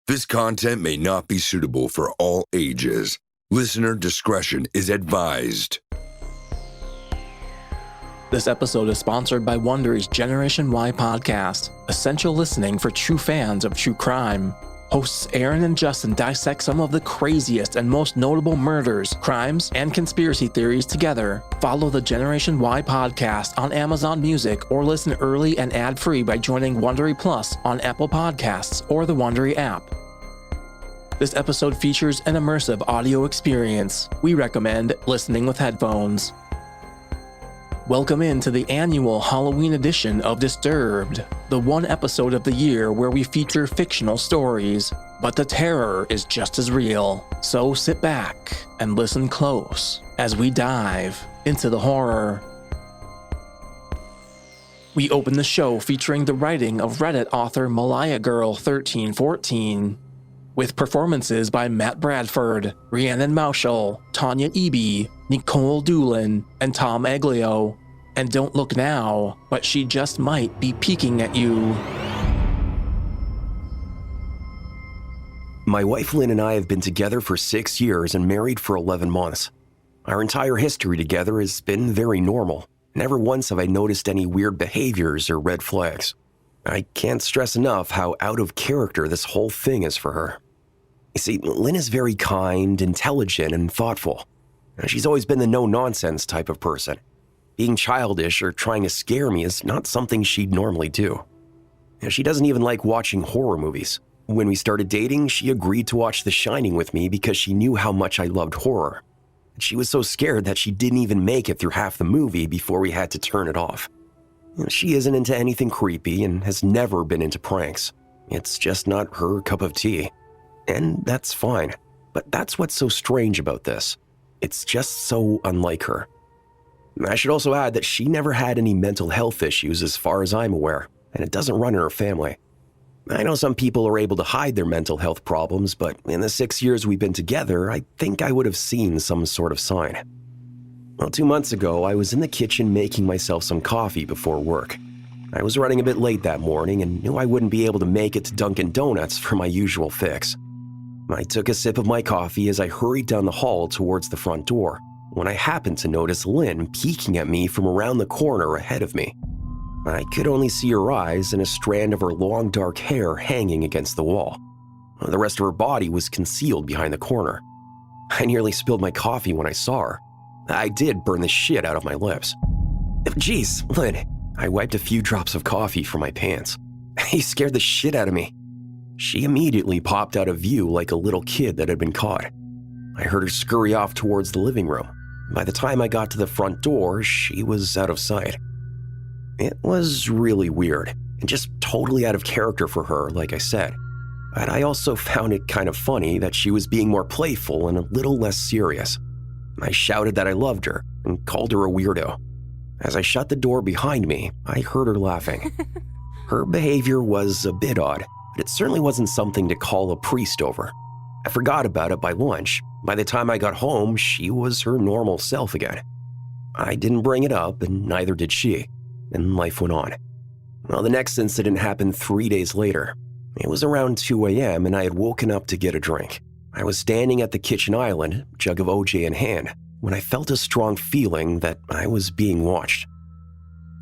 This content may not be suitable for all ages. Listener discretion is advised. This episode is sponsored by Wondery's Generation Y podcast, essential listening for true fans of true crime. Hosts Aaron and Justin dissect some of the craziest and most notable murders, crimes, and conspiracy theories together. Follow the Generation Y podcast on Amazon Music or listen early and ad-free by joining Wondery Plus on Apple Podcasts or the Wondery app. This episode features an immersive audio experience. We recommend listening with headphones. Welcome into the annual Halloween edition of Disturbed, the one episode of the year where we feature fictional stories, but the terror is just as real. So sit back and listen close as we dive into the horror. We open the show featuring the writing of Reddit author Malaya Girl 1314, with performances by Matt Bradford, Rhiannon Moushall, Tanya Nikolle Doolin, and Tom Aglio. And don't look now, but she just might be peeking at you. My wife Lynn and I have been together for 6 years and married for 11 months. Our entire history together has been very normal. Never once have I noticed any weird behaviors or red flags. I can't stress enough how out of character this whole thing is for her. You see, Lynn is very kind, intelligent, and thoughtful. She's always been the no-nonsense type of person. Being childish or trying to scare me is not something she'd normally do. She doesn't even like watching horror movies. When we started dating, she agreed to watch The Shining with me because she knew how much I loved horror. She was so scared that she didn't even make it through half the movie before we had to turn it off. She isn't into anything creepy and has never been into pranks. It's just not her cup of tea. And that's fine. But that's what's so strange about this. It's just so unlike her. I should also add that she never had any mental health issues as far as I'm aware, and it doesn't run in her family. I know some people are able to hide their mental health problems, but in the 6 years we've been together, I think I would have seen some sort of sign. Well, 2 months ago, I was in the kitchen making myself some coffee before work. I was running a bit late that morning and knew I wouldn't be able to make it to Dunkin' Donuts for my usual fix. I took a sip of my coffee as I hurried down the hall towards the front door, when I happened to notice Lynn peeking at me from around the corner ahead of me. I could only see her eyes and a strand of her long dark hair hanging against the wall. The rest of her body was concealed behind the corner. I nearly spilled my coffee when I saw her. I did burn the shit out of my lips. Jeez, Lynn. I wiped a few drops of coffee from my pants. You scared the shit out of me. She immediately popped out of view like a little kid that had been caught. I heard her scurry off towards the living room. By the time I got to the front door, she was out of sight. It was really weird, and just totally out of character for her, like I said. But I also found it kind of funny that she was being more playful and a little less serious. I shouted that I loved her and called her a weirdo. As I shut the door behind me, I heard her laughing. Her behavior was a bit odd, but it certainly wasn't something to call a priest over. I forgot about it by lunch. By the time I got home, she was her normal self again. I didn't bring it up, and neither did she, and life went on. Well, the next incident happened 3 days later. It was around 2 a.m., and I had woken up to get a drink. I was standing at the kitchen island, jug of OJ in hand, when I felt a strong feeling that I was being watched.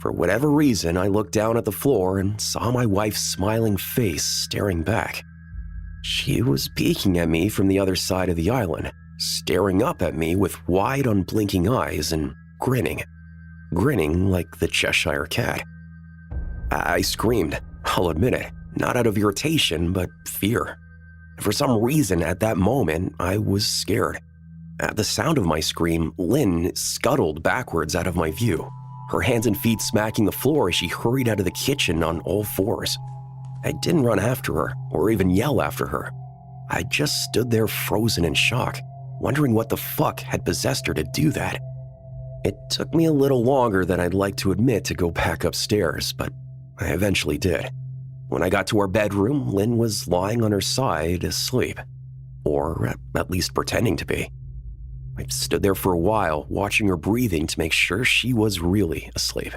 For whatever reason, I looked down at the floor and saw my wife's smiling face staring back. She was peeking at me from the other side of the island, staring up at me with wide, unblinking eyes and grinning like the Cheshire Cat. I screamed, I'll admit it, not out of irritation, but fear. For some reason, at that moment, I was scared. At the sound of my scream, Lynn scuttled backwards out of my view, her hands and feet smacking the floor as she hurried out of the kitchen on all fours. I didn't run after her or even yell after her. I just stood there frozen in shock, wondering what the fuck had possessed her to do that. It took me a little longer than I'd like to admit to go back upstairs, but I eventually did. When I got to our bedroom, Lynn was lying on her side asleep, or at least pretending to be. I stood there for a while, watching her breathing to make sure she was really asleep.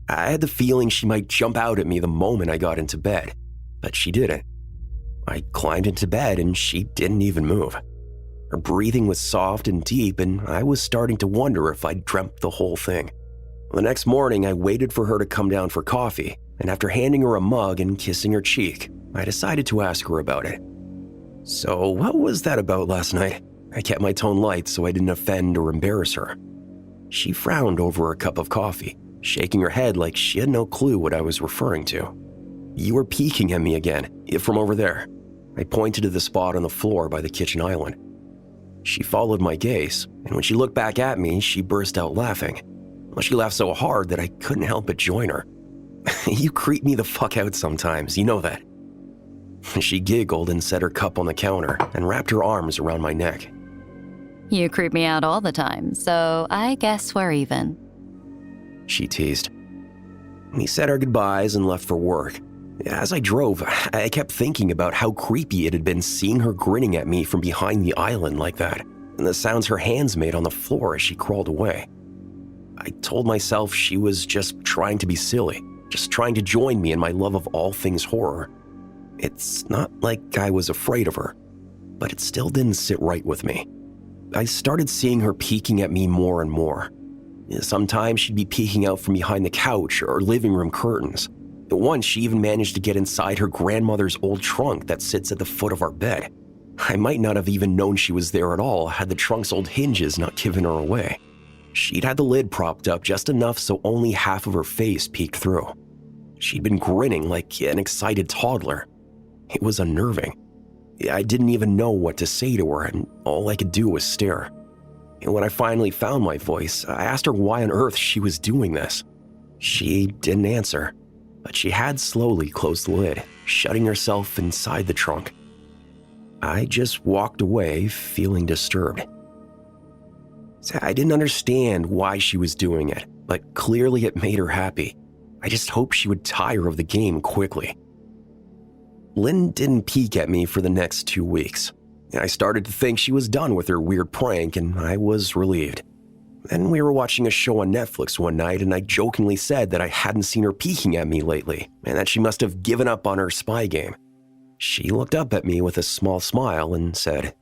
I had the feeling she might jump out at me the moment I got into bed, but she didn't. I climbed into bed and she didn't even move. Her breathing was soft and deep, and I was starting to wonder if I'd dreamt the whole thing. The next morning, I waited for her to come down for coffee, and after handing her a mug and kissing her cheek, I decided to ask her about it. "So what was that about last night?" I kept my tone light so I didn't offend or embarrass her. She frowned over a cup of coffee, shaking her head like she had no clue what I was referring to. "You were peeking at me again, from over there." I pointed to the spot on the floor by the kitchen island. She followed my gaze, and when she looked back at me, she burst out laughing. Well, she laughed so hard that I couldn't help but join her. "You creep me the fuck out sometimes, you know that." She giggled and set her cup on the counter and wrapped her arms around my neck. "You creep me out all the time, so I guess we're even," she teased. We said our goodbyes and left for work. As I drove, I kept thinking about how creepy it had been seeing her grinning at me from behind the island like that, and the sounds her hands made on the floor as she crawled away. I told myself she was just trying to be silly, just trying to join me in my love of all things horror. It's not like I was afraid of her, but it still didn't sit right with me. I started seeing her peeking at me more and more. Sometimes she'd be peeking out from behind the couch or living room curtains. Once she even managed to get inside her grandmother's old trunk that sits at the foot of our bed. I might not have even known she was there at all had the trunk's old hinges not given her away. She'd had the lid propped up just enough so only half of her face peeked through. She'd been grinning like an excited toddler. It was unnerving. I didn't even know what to say to her, and all I could do was stare. And when I finally found my voice, I asked her why on earth she was doing this. She didn't answer, but she had slowly closed the lid, shutting herself inside the trunk. I just walked away, feeling disturbed. I didn't understand why she was doing it, but clearly it made her happy. I just hoped she would tire of the game quickly. Lynn didn't peek at me for the next 2 weeks. I started to think she was done with her weird prank, and I was relieved. Then we were watching a show on Netflix one night, and I jokingly said that I hadn't seen her peeking at me lately, and that she must have given up on her spy game. She looked up at me with a small smile and said,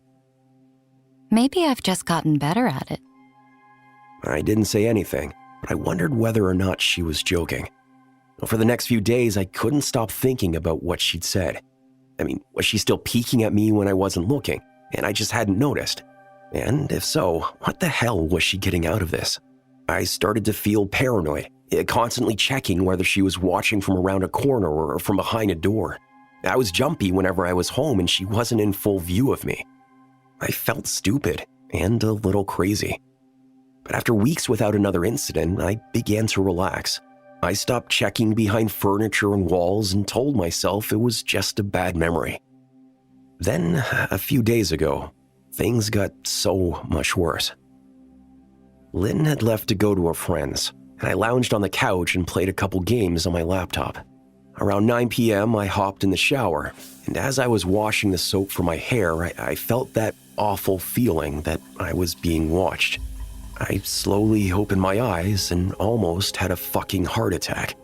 "Maybe I've just gotten better at it." I didn't say anything, but I wondered whether or not she was joking. For the next few days, I couldn't stop thinking about what she'd said. I mean, was she still peeking at me when I wasn't looking, and I just hadn't noticed? And if so, what the hell was she getting out of this? I started to feel paranoid, constantly checking whether she was watching from around a corner or from behind a door. I was jumpy whenever I was home and she wasn't in full view of me. I felt stupid and a little crazy. But after weeks without another incident, I began to relax. I stopped checking behind furniture and walls and told myself it was just a bad memory. Then, a few days ago, things got so much worse. Lynn had left to go to her friends, and I lounged on the couch and played a couple games on my laptop. Around 9 p.m., I hopped in the shower, and as I was washing the soap from my hair, I felt that awful feeling that I was being watched. I slowly opened my eyes and almost had a fucking heart attack.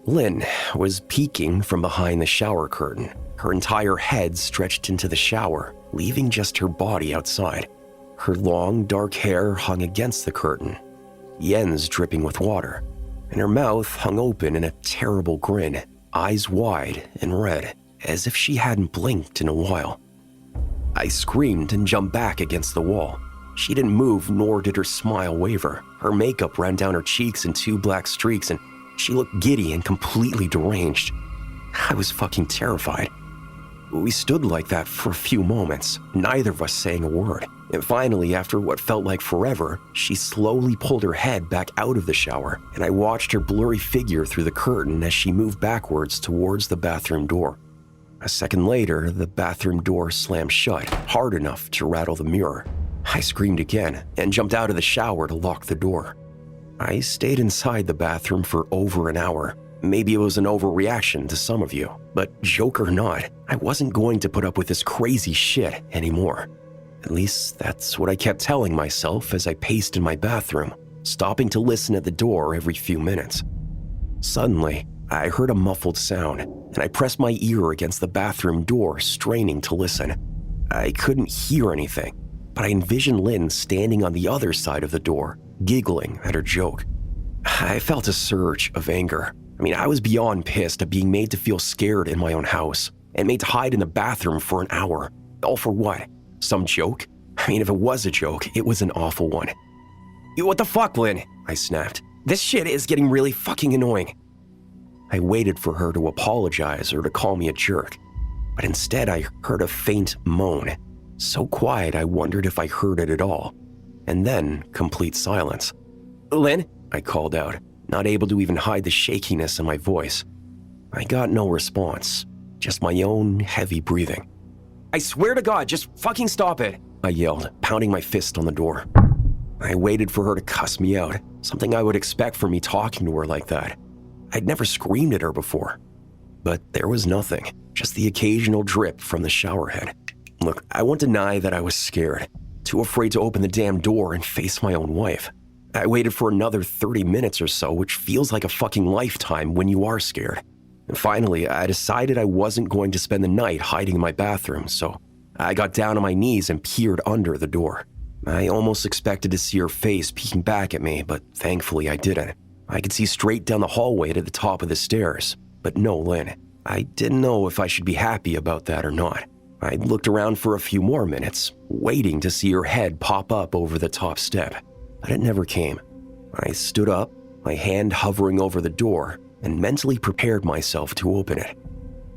Lynn was peeking from behind the shower curtain, her entire head stretched into the shower, leaving just her body outside. Her long, dark hair hung against the curtain, the ends dripping with water, and her mouth hung open in a terrible grin, eyes wide and red, as if she hadn't blinked in a while. I screamed and jumped back against the wall. She didn't move, nor did her smile waver. Her makeup ran down her cheeks in 2 black streaks, and she looked giddy and completely deranged. I was fucking terrified. We stood like that for a few moments, neither of us saying a word. And finally, after what felt like forever, she slowly pulled her head back out of the shower, and I watched her blurry figure through the curtain as she moved backwards towards the bathroom door. A second later, the bathroom door slammed shut, hard enough to rattle the mirror. I screamed again and jumped out of the shower to lock the door. I stayed inside the bathroom for over an hour. Maybe it was an overreaction to some of you, but joke or not, I wasn't going to put up with this crazy shit anymore. At least that's what I kept telling myself as I paced in my bathroom, stopping to listen at the door every few minutes. Suddenly, I heard a muffled sound, and I pressed my ear against the bathroom door, straining to listen. I couldn't hear anything, but I envisioned Lynn standing on the other side of the door, giggling at her joke. I felt a surge of anger. I was beyond pissed at being made to feel scared in my own house, and made to hide in the bathroom for an hour. All for what? Some joke? If it was a joke, it was an awful one. What the fuck, Lynn? I snapped. This shit is getting really fucking annoying. I waited for her to apologize or to call me a jerk, but instead I heard a faint moan, so quiet I wondered if I heard it at all, and then complete silence. Lynn? I called out, not able to even hide the shakiness in my voice. I got no response, just my own heavy breathing. I swear to God, just fucking stop it, I yelled, pounding my fist on the door. I waited for her to cuss me out, something I would expect from me talking to her like that. I'd never screamed at her before. But there was nothing, just the occasional drip from the shower head. Look, I won't deny that I was scared, too afraid to open the damn door and face my own wife. I waited for another 30 minutes or so, which feels like a fucking lifetime when you are scared. And finally, I decided I wasn't going to spend the night hiding in my bathroom, so I got down on my knees and peered under the door. I almost expected to see her face peeking back at me, but thankfully I didn't. I could see straight down the hallway to the top of the stairs, but no Lynn. I didn't know if I should be happy about that or not. I looked around for a few more minutes, waiting to see her head pop up over the top step, but it never came. I stood up, my hand hovering over the door, and mentally prepared myself to open it.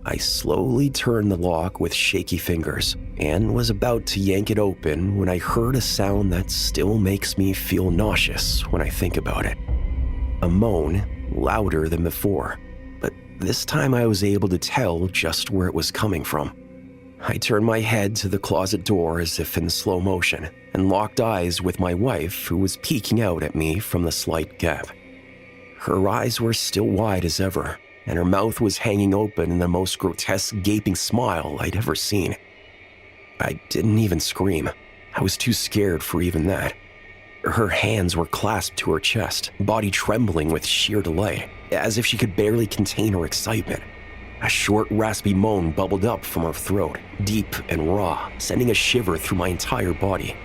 I slowly turned the lock with shaky fingers and was about to yank it open when I heard a sound that still makes me feel nauseous when I think about it. A moan, louder than before, but this time I was able to tell just where it was coming from. I turned my head to the closet door as if in slow motion and locked eyes with my wife, who was peeking out at me from the slight gap. Her eyes were still wide as ever, and her mouth was hanging open in the most grotesque gaping smile I'd ever seen. I didn't even scream. I was too scared for even that. Her hands were clasped to her chest, body trembling with sheer delight, as if she could barely contain her excitement. A short, raspy moan bubbled up from her throat, deep and raw, sending a shiver through my entire body.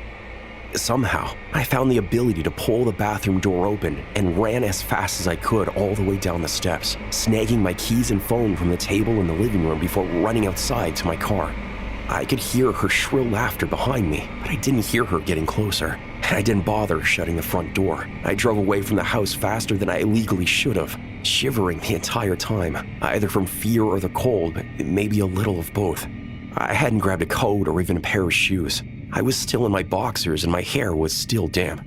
Somehow, I found the ability to pull the bathroom door open and ran as fast as I could all the way down the steps, snagging my keys and phone from the table in the living room before running outside to my car. I could hear her shrill laughter behind me, but I didn't hear her getting closer. I didn't bother shutting the front door. I drove away from the house faster than I legally should have, shivering the entire time, either from fear or the cold, but maybe a little of both. I hadn't grabbed a coat or even a pair of shoes. I was still in my boxers and my hair was still damp.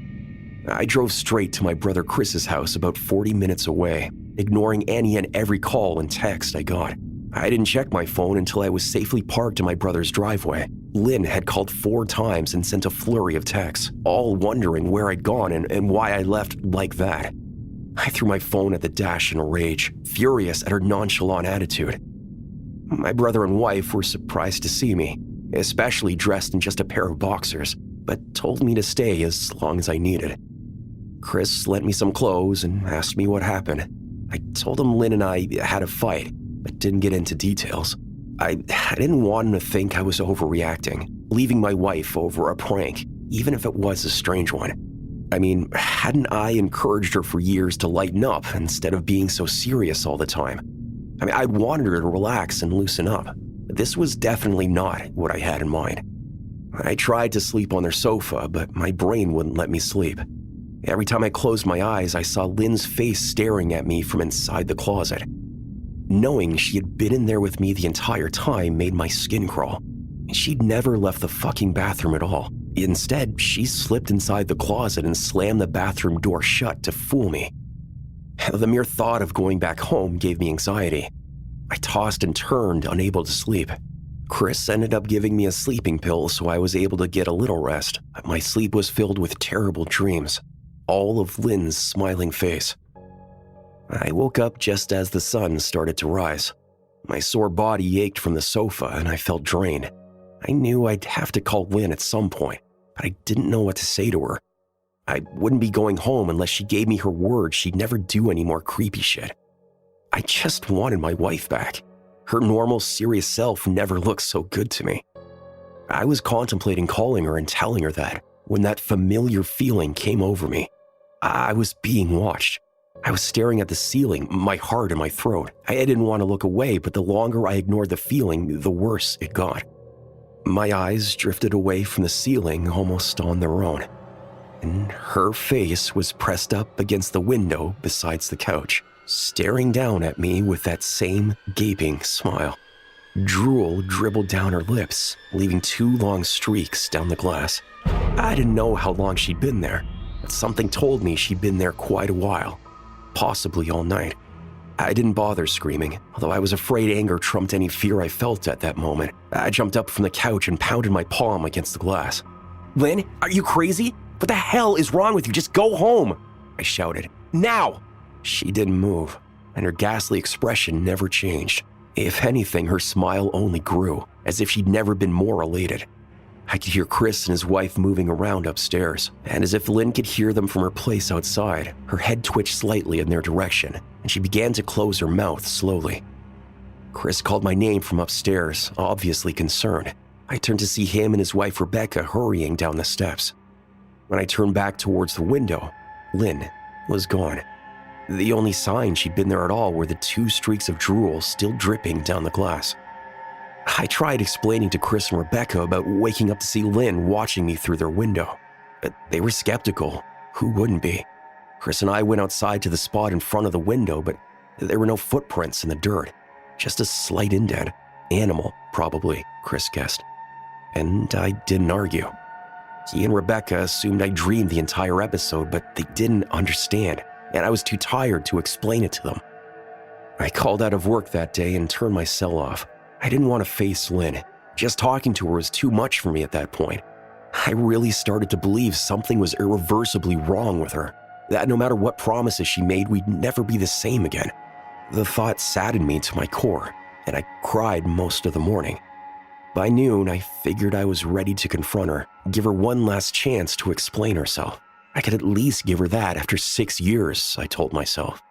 I drove straight to my brother Chris's house about 40 minutes away, ignoring any and every call and text I got. I didn't check my phone until I was safely parked in my brother's driveway. Lynn had called 4 times and sent a flurry of texts, all wondering where I'd gone and why I left like that. I threw my phone at the dash in a rage, furious at her nonchalant attitude. My brother and wife were surprised to see me, especially dressed in just a pair of boxers, but told me to stay as long as I needed. Chris lent me some clothes and asked me what happened. I told him Lynn and I had a fight, but didn't get into details. I didn't want him to think I was overreacting, leaving my wife over a prank, even if it was a strange one. Hadn't I encouraged her for years to lighten up instead of being so serious all the time? I wanted her to relax and loosen up, but this was definitely not what I had in mind. I tried to sleep on their sofa, but my brain wouldn't let me sleep. Every time I closed my eyes, I saw Lynn's face staring at me from inside the closet. Knowing she had been in there with me the entire time made my skin crawl. She'd never left the fucking bathroom at all. Instead, she slipped inside the closet and slammed the bathroom door shut to fool me. The mere thought of going back home gave me anxiety. I tossed and turned, unable to sleep. Chris ended up giving me a sleeping pill so I was able to get a little rest, but my sleep was filled with terrible dreams, all of Lynn's smiling face. I woke up just as the sun started to rise. My sore body ached from the sofa and I felt drained. I knew I'd have to call Lynn at some point, but I didn't know what to say to her. I wouldn't be going home unless she gave me her word she'd never do any more creepy shit. I just wanted my wife back. Her normal, serious self never looked so good to me. I was contemplating calling her and telling her that when that familiar feeling came over me. I was being watched. I was staring at the ceiling, my heart in my throat. I didn't want to look away, but the longer I ignored the feeling, the worse it got. My eyes drifted away from the ceiling almost on their own, and her face was pressed up against the window beside the couch, staring down at me with that same gaping smile. Drool dribbled down her lips, leaving 2 long streaks down the glass. I didn't know how long she'd been there, but something told me she'd been there quite a while, possibly all night. I didn't bother screaming, although I was afraid anger trumped any fear I felt at that moment. I jumped up from the couch and pounded my palm against the glass. "Lynn, are you crazy? What the hell is wrong with you? Just go home!" I shouted. "Now!" She didn't move, and her ghastly expression never changed. If anything, her smile only grew, as if she'd never been more elated. I could hear Chris and his wife moving around upstairs, and as if Lynn could hear them from her place outside, her head twitched slightly in their direction, and she began to close her mouth slowly. Chris called my name from upstairs, obviously concerned. I turned to see him and his wife Rebecca hurrying down the steps. When I turned back towards the window, Lynn was gone. The only sign she'd been there at all were the 2 streaks of drool still dripping down the glass. I tried explaining to Chris and Rebecca about waking up to see Lynn watching me through their window, but they were skeptical. Who wouldn't be? Chris and I went outside to the spot in front of the window, but there were no footprints in the dirt, just a slight indent. Animal, probably, Chris guessed. And I didn't argue. He and Rebecca assumed I dreamed the entire episode, but they didn't understand, and I was too tired to explain it to them. I called out of work that day and turned my cell off. I didn't want to face Lynn. Just talking to her was too much for me at that point. I really started to believe something was irreversibly wrong with her, that no matter what promises she made, we'd never be the same again. The thought saddened me to my core, and I cried most of the morning. By noon, I figured I was ready to confront her, give her one last chance to explain herself. I could at least give her that after 6 years, I told myself.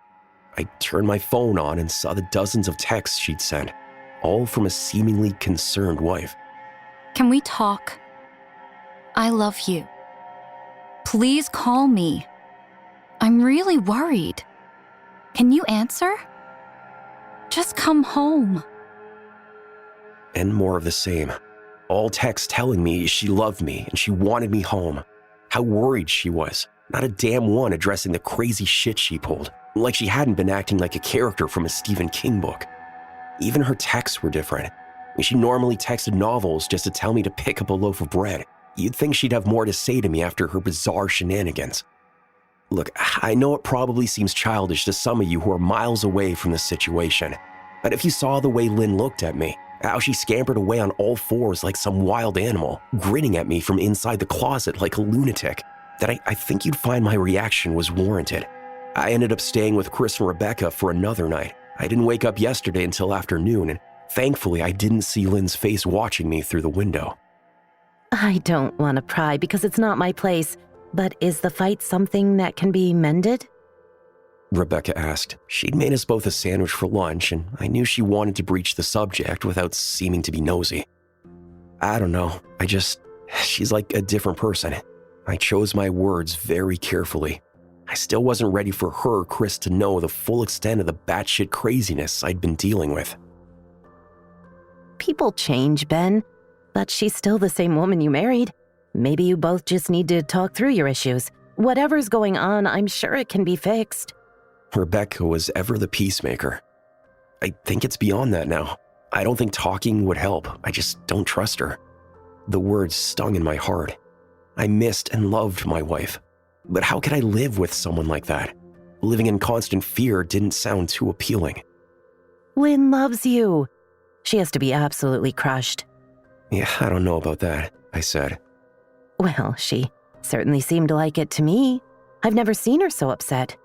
I turned my phone on and saw the dozens of texts she'd sent, all from a seemingly concerned wife. Can we talk? I love you. Please call me. I'm really worried. Can you answer? Just come home. And more of the same. All texts telling me she loved me and she wanted me home. How worried she was. Not a damn one addressing the crazy shit she pulled, like she hadn't been acting like a character from a Stephen King book. Even her texts were different. She normally texted novels just to tell me to pick up a loaf of bread. You'd think she'd have more to say to me after her bizarre shenanigans. Look, I know it probably seems childish to some of you who are miles away from the situation, but if you saw the way Lynn looked at me, how she scampered away on all fours like some wild animal, grinning at me from inside the closet like a lunatic, then I think you'd find my reaction was warranted. I ended up staying with Chris and Rebecca for another night. I didn't wake up yesterday until afternoon, and thankfully I didn't see Lynn's face watching me through the window. I don't want to pry because it's not my place, but is the fight something that can be mended? Rebecca asked. She'd made us both a sandwich for lunch, and I knew she wanted to breach the subject without seeming to be nosy. I don't know, she's like a different person. I chose my words very carefully. I still wasn't ready for her, Chris, to know the full extent of the batshit craziness I'd been dealing with. People change, Ben, but she's still the same woman you married. Maybe you both just need to talk through your issues. Whatever's going on, I'm sure it can be fixed. Rebecca was ever the peacemaker. I think it's beyond that now. I don't think talking would help. I just don't trust her. The words stung in my heart. I missed and loved my wife. But how could I live with someone like that? Living in constant fear didn't sound too appealing. Lynn loves you. She has to be absolutely crushed. Yeah, I don't know about that, I said. Well, she certainly seemed like it to me. I've never seen her so upset.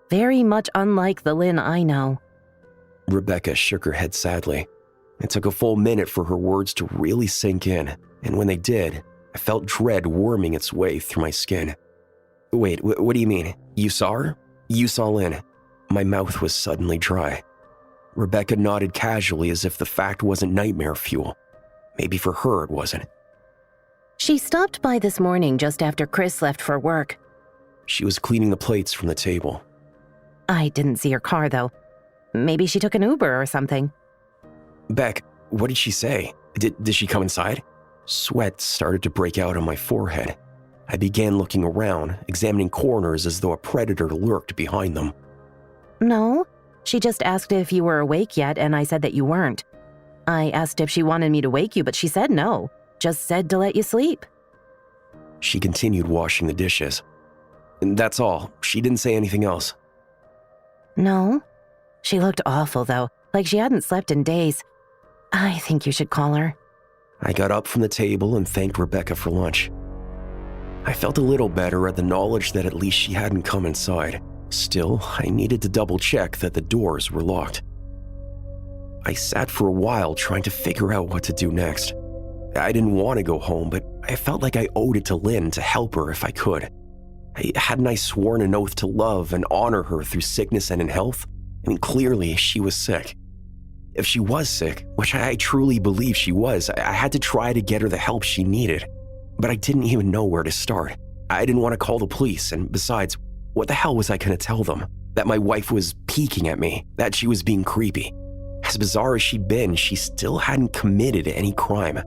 Very much unlike the Lynn I know. Rebecca shook her head sadly. It took a full minute for her words to really sink in, and when they did, I felt dread worming its way through my skin. Wait, what do you mean? You saw her? You saw Lynn? My mouth was suddenly dry. Rebecca nodded casually as if the fact wasn't nightmare fuel. Maybe for her it wasn't. She stopped by this morning just after Chris left for work. She was cleaning the plates from the table. I didn't see her car, though. Maybe she took an Uber or something. Beck, what did she say? Did she come inside? Sweat started to break out on my forehead. I began looking around, examining corners as though a predator lurked behind them. No, she just asked if you were awake yet, and I said that you weren't. I asked if she wanted me to wake you, but she said no. Just said to let you sleep. She continued washing the dishes. And that's all. She didn't say anything else. No. She looked awful, though, like she hadn't slept in days. I think you should call her. I got up from the table and thanked Rebecca for lunch. I felt a little better at the knowledge that at least she hadn't come inside. Still, I needed to double check that the doors were locked. I sat for a while trying to figure out what to do next. I didn't want to go home, but I felt like I owed it to Lynn to help her if I could. Hadn't I sworn an oath to love and honor her through sickness and in health? I mean, clearly she was sick. If she was sick, which I truly believe she was, I had to try to get her the help she needed. But I didn't even know where to start. I didn't want to call the police, and besides, what the hell was I going to tell them? That my wife was peeking at me, that she was being creepy. As bizarre as she'd been, she still hadn't committed any crime.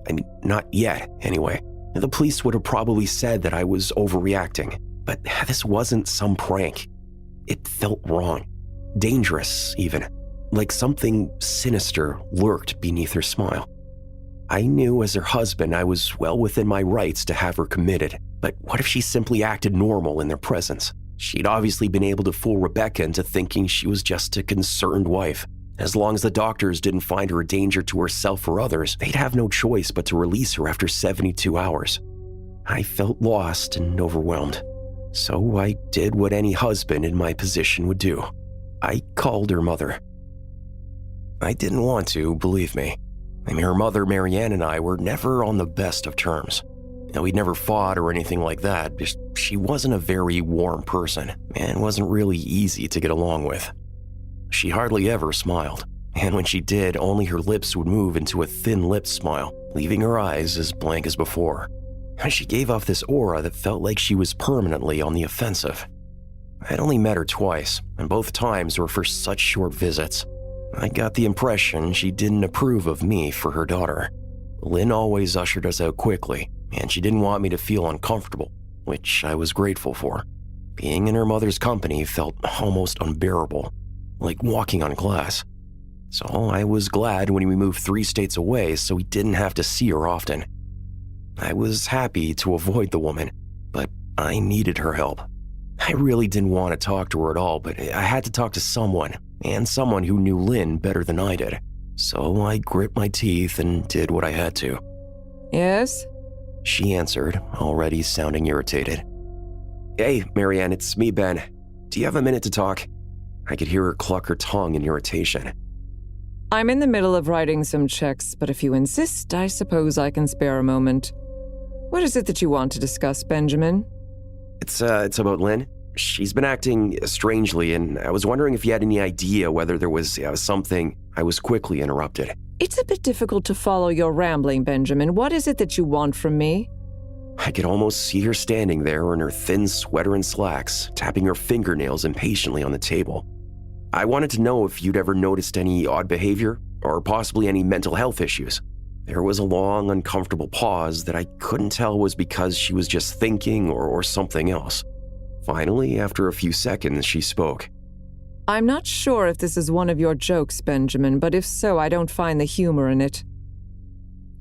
I mean, not yet, anyway. The police would have probably said that I was overreacting, but this wasn't some prank. It felt wrong. Dangerous, even. Like something sinister lurked beneath her smile. I knew as her husband I was well within my rights to have her committed, but what if she simply acted normal in their presence? She'd obviously been able to fool Rebecca into thinking she was just a concerned wife. As long as the doctors didn't find her a danger to herself or others, they'd have no choice but to release her after 72 hours. I felt lost and overwhelmed. So I did what any husband in my position would do. I called her mother. I didn't want to, believe me. I mean, her mother, Marianne, and I were never on the best of terms. We'd never fought or anything like that, but she wasn't a very warm person and wasn't really easy to get along with. She hardly ever smiled, and when she did, only her lips would move into a thin-lipped smile, leaving her eyes as blank as before. She gave off this aura that felt like she was permanently on the offensive. I'd only met her twice, and both times were for such short visits. I got the impression she didn't approve of me for her daughter. Lynn always ushered us out quickly, and she didn't want me to feel uncomfortable, which I was grateful for. Being in her mother's company felt almost unbearable, like walking on glass. So I was glad when we moved 3 states away so we didn't have to see her often. I was happy to avoid the woman, but I needed her help. I really didn't want to talk to her at all, but I had to talk to someone, and someone who knew Lynn better than I did. So I grit my teeth and did what I had to. Yes? She answered, already sounding irritated. Hey, Marianne, it's me, Ben. Do you have a minute to talk? I could hear her cluck her tongue in irritation. I'm in the middle of writing some checks, but if you insist, I suppose I can spare a moment. What is it that you want to discuss, Benjamin? It's about Lynn. She's been acting strangely, and I was wondering if you had any idea whether there was something. I was quickly interrupted. It's a bit difficult to follow your rambling, Benjamin. What is it that you want from me? I could almost see her standing there in her thin sweater and slacks, tapping her fingernails impatiently on the table. I wanted to know if you'd ever noticed any odd behavior, or possibly any mental health issues. There was a long, uncomfortable pause that I couldn't tell was because she was just thinking or something else. Finally, after a few seconds, she spoke. I'm not sure if this is one of your jokes, Benjamin, but if so, I don't find the humor in it.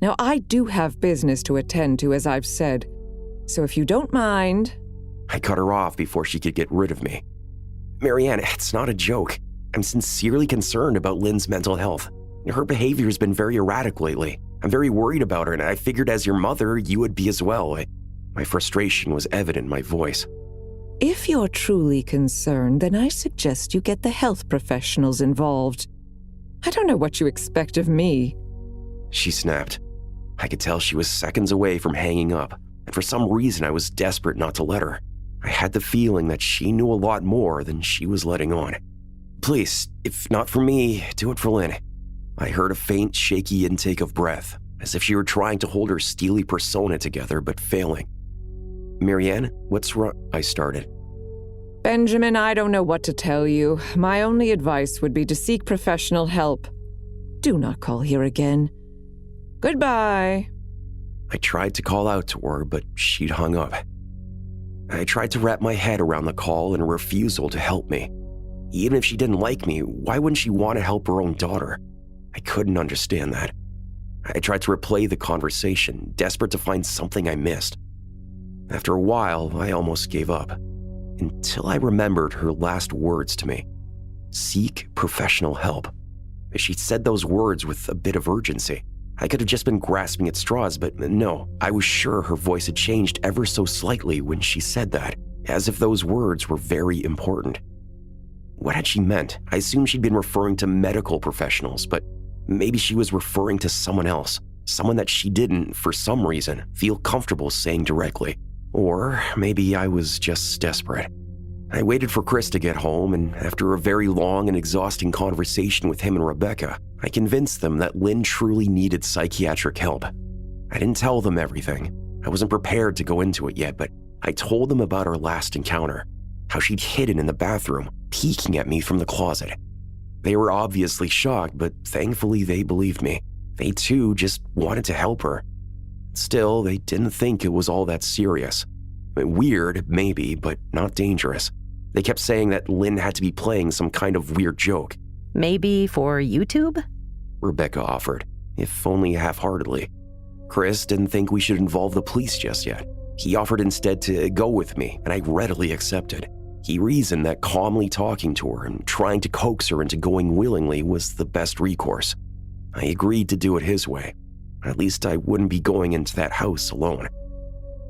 Now, I do have business to attend to, as I've said, so if you don't mind... I cut her off before she could get rid of me. Marianne, it's not a joke. I'm sincerely concerned about Lynn's mental health. Her behavior has been very erratic lately. I'm very worried about her, and I figured as your mother, you would be as well. My frustration was evident in my voice. If you're truly concerned, then I suggest you get the health professionals involved. I don't know what you expect of me. She snapped. I could tell she was seconds away from hanging up, and for some reason I was desperate not to let her. I had the feeling that she knew a lot more than she was letting on. Please, if not for me, do it for Lynn. I heard a faint, shaky intake of breath, as if she were trying to hold her steely persona together, but failing. Marianne, what's wrong? I started. Benjamin, I don't know what to tell you. My only advice would be to seek professional help. Do not call here again. Goodbye. I tried to call out to her, but she'd hung up. I tried to wrap my head around the call and her refusal to help me. Even if she didn't like me, why wouldn't she want to help her own daughter? I couldn't understand that. I tried to replay the conversation, desperate to find something I missed. After a while, I almost gave up, until I remembered her last words to me. Seek professional help. She said those words with a bit of urgency. I could have just been grasping at straws, but no, I was sure her voice had changed ever so slightly when she said that, as if those words were very important. What had she meant? I assumed she'd been referring to medical professionals, but maybe she was referring to someone else, someone that she didn't, for some reason, feel comfortable saying directly. Or maybe I was just desperate. I waited for Chris to get home, and after a very long and exhausting conversation with him and Rebecca, I convinced them that Lynn truly needed psychiatric help. I didn't tell them everything. I wasn't prepared to go into it yet, but I told them about our last encounter, how she'd hidden in the bathroom, peeking at me from the closet. They were obviously shocked, but thankfully they believed me. They too just wanted to help her. Still, they didn't think it was all that serious. Weird, maybe, but not dangerous. They kept saying that Lynn had to be playing some kind of weird joke. Maybe for YouTube? Rebecca offered, if only half-heartedly. Chris didn't think we should involve the police just yet. He offered instead to go with me, and I readily accepted. He reasoned that calmly talking to her and trying to coax her into going willingly was the best recourse. I agreed to do it his way. At least I wouldn't be going into that house alone.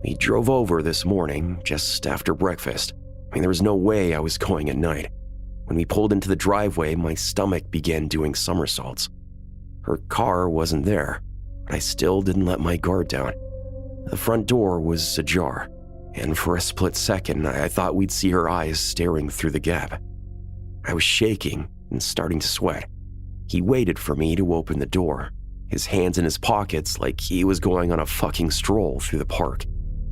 We drove over this morning, just after breakfast. There was no way I was going at night. When we pulled into the driveway, my stomach began doing somersaults. Her car wasn't there, but I still didn't let my guard down. The front door was ajar, and for a split second, I thought we'd see her eyes staring through the gap. I was shaking and starting to sweat. He waited for me to open the door, his hands in his pockets like he was going on a fucking stroll through the park.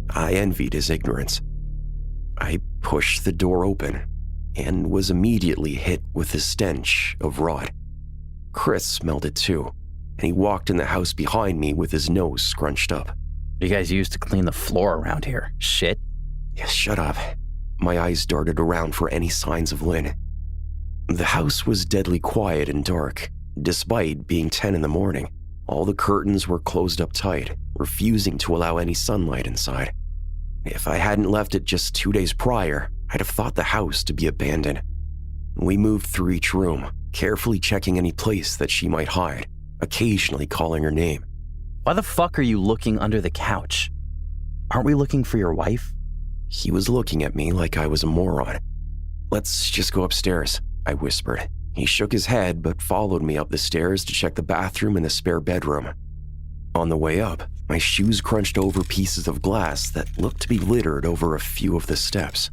I envied his ignorance. I pushed the door open and was immediately hit with the stench of rot. Chris smelled it too, and he walked in the house behind me with his nose scrunched up. You guys used to clean the floor around here. Shit. Yeah, shut up. My eyes darted around for any signs of Lynn. The house was deadly quiet and dark, despite being 10 in the morning. All the curtains were closed up tight, refusing to allow any sunlight inside. If I hadn't left it just 2 days prior, I'd have thought the house to be abandoned. We moved through each room, carefully checking any place that she might hide, occasionally calling her name. Why the fuck are you looking under the couch? Aren't we looking for your wife? He was looking at me like I was a moron. Let's just go upstairs, I whispered. He shook his head but followed me up the stairs to check the bathroom and the spare bedroom. On the way up, my shoes crunched over pieces of glass that looked to be littered over a few of the steps.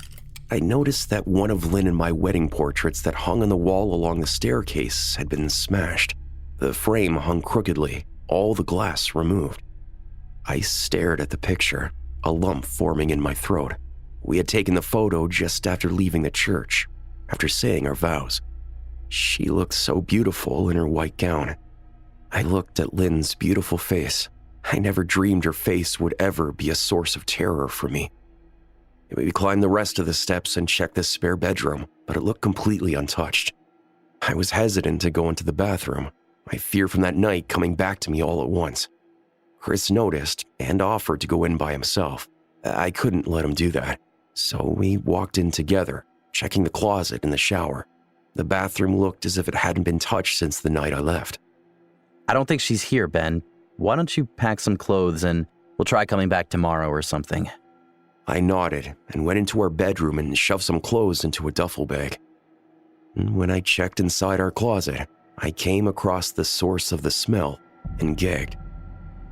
I noticed that one of Lynn and my wedding portraits that hung on the wall along the staircase had been smashed. The frame hung crookedly, all the glass removed. I stared at the picture, a lump forming in my throat. We had taken the photo just after leaving the church, after saying our vows. She looked so beautiful in her white gown. I looked at Lynn's beautiful face. I never dreamed her face would ever be a source of terror for me. We climbed the rest of the steps and checked the spare bedroom, but it looked completely untouched. I was hesitant to go into the bathroom, my fear from that night coming back to me all at once. Chris noticed and offered to go in by himself. I couldn't let him do that, so we walked in together, checking the closet and the shower. The bathroom looked as if it hadn't been touched since the night I left. I don't think she's here, Ben. Why don't you pack some clothes and we'll try coming back tomorrow or something? I nodded and went into our bedroom and shoved some clothes into a duffel bag. And when I checked inside our closet, I came across the source of the smell and gagged.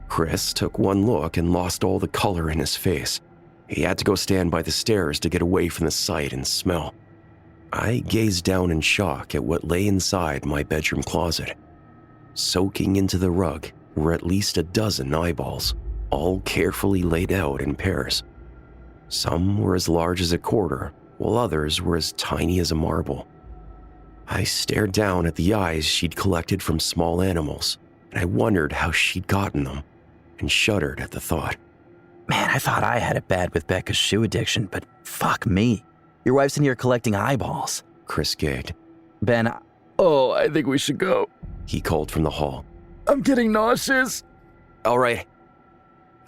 Chris took one look and lost all the color in his face. He had to go stand by the stairs to get away from the sight and smell. I gazed down in shock at what lay inside my bedroom closet. Soaking into the rug were at least a dozen eyeballs, all carefully laid out in pairs. Some were as large as a quarter, while others were as tiny as a marble. I stared down at the eyes she'd collected from small animals, and I wondered how she'd gotten them, and shuddered at the thought. Man, I thought I had it bad with Becca's shoe addiction, but fuck me. Your wife's in here collecting eyeballs. Chris gagged. Ben, I think we should go. He called from the hall. I'm getting nauseous. All right.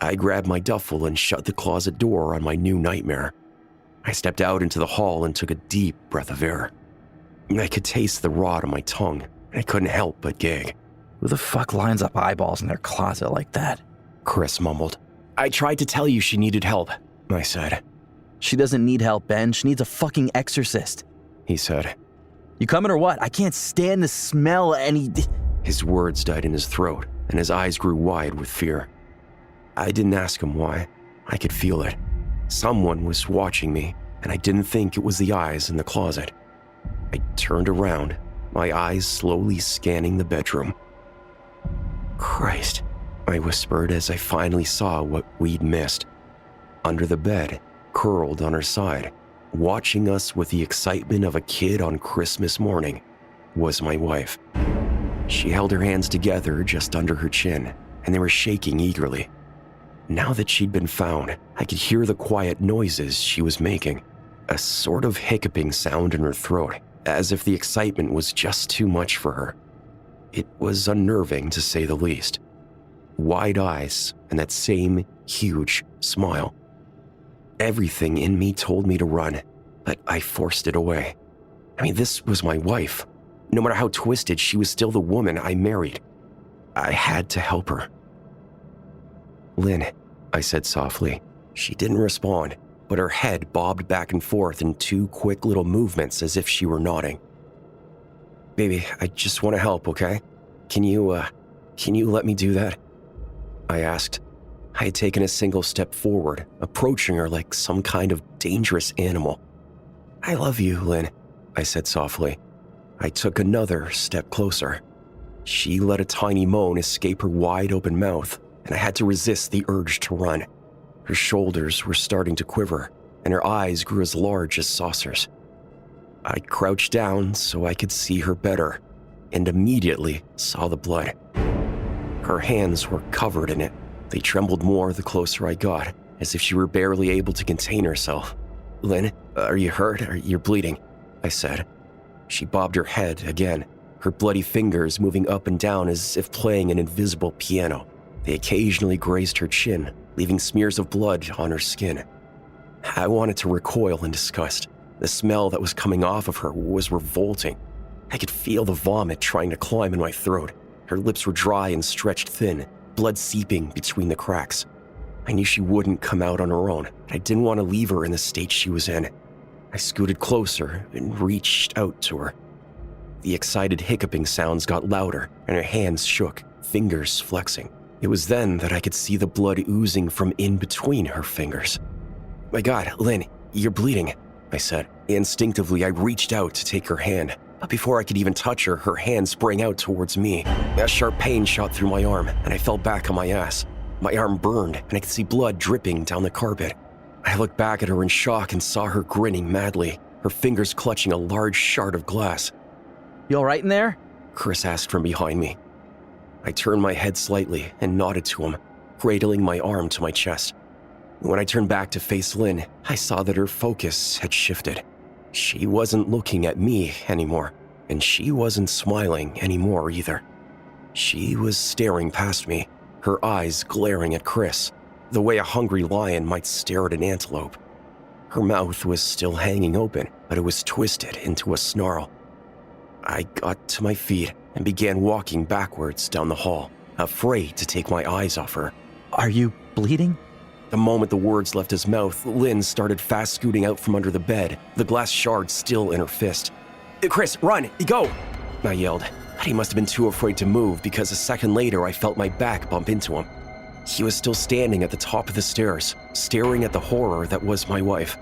I grabbed my duffel and shut the closet door on my new nightmare. I stepped out into the hall and took a deep breath of air. I could taste the rot on my tongue, and I couldn't help but gag. Who the fuck lines up eyeballs in their closet like that? Chris mumbled. I tried to tell you she needed help, I said. She doesn't need help, Ben. She needs a fucking exorcist. He said. You coming or what? I can't stand the smell any... His words died in his throat, and his eyes grew wide with fear. I didn't ask him why. I could feel it. Someone was watching me, and I didn't think it was the eyes in the closet. I turned around, my eyes slowly scanning the bedroom. Christ, I whispered as I finally saw what we'd missed. Under the bed, curled on her side, watching us with the excitement of a kid on Christmas morning, was my wife. She held her hands together just under her chin, and they were shaking eagerly. Now that she'd been found, I could hear the quiet noises she was making, a sort of hiccuping sound in her throat, as if the excitement was just too much for her. It was unnerving, to say the least. Wide eyes and that same huge smile. Everything in me told me to run, but I forced it away. I mean, this was my wife. No matter how twisted, she was still the woman I married. I had to help her. Lynn, I said softly. She didn't respond, but her head bobbed back and forth in two quick little movements as if she were nodding. Baby, I just want to help, okay? Can you let me do that? I asked. I had taken a single step forward, approaching her like some kind of dangerous animal. I love you, Lynn, I said softly. I took another step closer. She let a tiny moan escape her wide-open mouth, and I had to resist the urge to run. Her shoulders were starting to quiver, and her eyes grew as large as saucers. I crouched down so I could see her better, and immediately saw the blood. Her hands were covered in it. They trembled more the closer I got, as if she were barely able to contain herself. Lynn, are you hurt? You're bleeding, I said. She bobbed her head again, her bloody fingers moving up and down as if playing an invisible piano. They occasionally grazed her chin, leaving smears of blood on her skin. I wanted to recoil in disgust. The smell that was coming off of her was revolting. I could feel the vomit trying to climb in my throat. Her lips were dry and stretched thin, blood seeping between the cracks. I knew she wouldn't come out on her own, but I didn't want to leave her in the state she was in. I scooted closer and reached out to her. The excited hiccuping sounds got louder, and her hands shook, fingers flexing. It was then that I could see the blood oozing from in between her fingers. My God, Lynn, you're bleeding, I said. Instinctively, I reached out to take her hand, but before I could even touch her, her hand sprang out towards me. A sharp pain shot through my arm, and I fell back on my ass. My arm burned, and I could see blood dripping down the carpet. I looked back at her in shock and saw her grinning madly, her fingers clutching a large shard of glass. You all right in there? Chris asked from behind me. I turned my head slightly and nodded to him, cradling my arm to my chest. When I turned back to face Lynn, I saw that her focus had shifted. She wasn't looking at me anymore, and she wasn't smiling anymore either. She was staring past me, her eyes glaring at Chris, the way a hungry lion might stare at an antelope. Her mouth was still hanging open, but it was twisted into a snarl. I got to my feet and began walking backwards down the hall, afraid to take my eyes off her. Are you bleeding? The moment the words left his mouth, Lynn started fast scooting out from under the bed, the glass shard still in her fist. Chris, run! Go! I yelled, but he must have been too afraid to move because a second later I felt my back bump into him. He was still standing at the top of the stairs, staring at the horror that was my wife.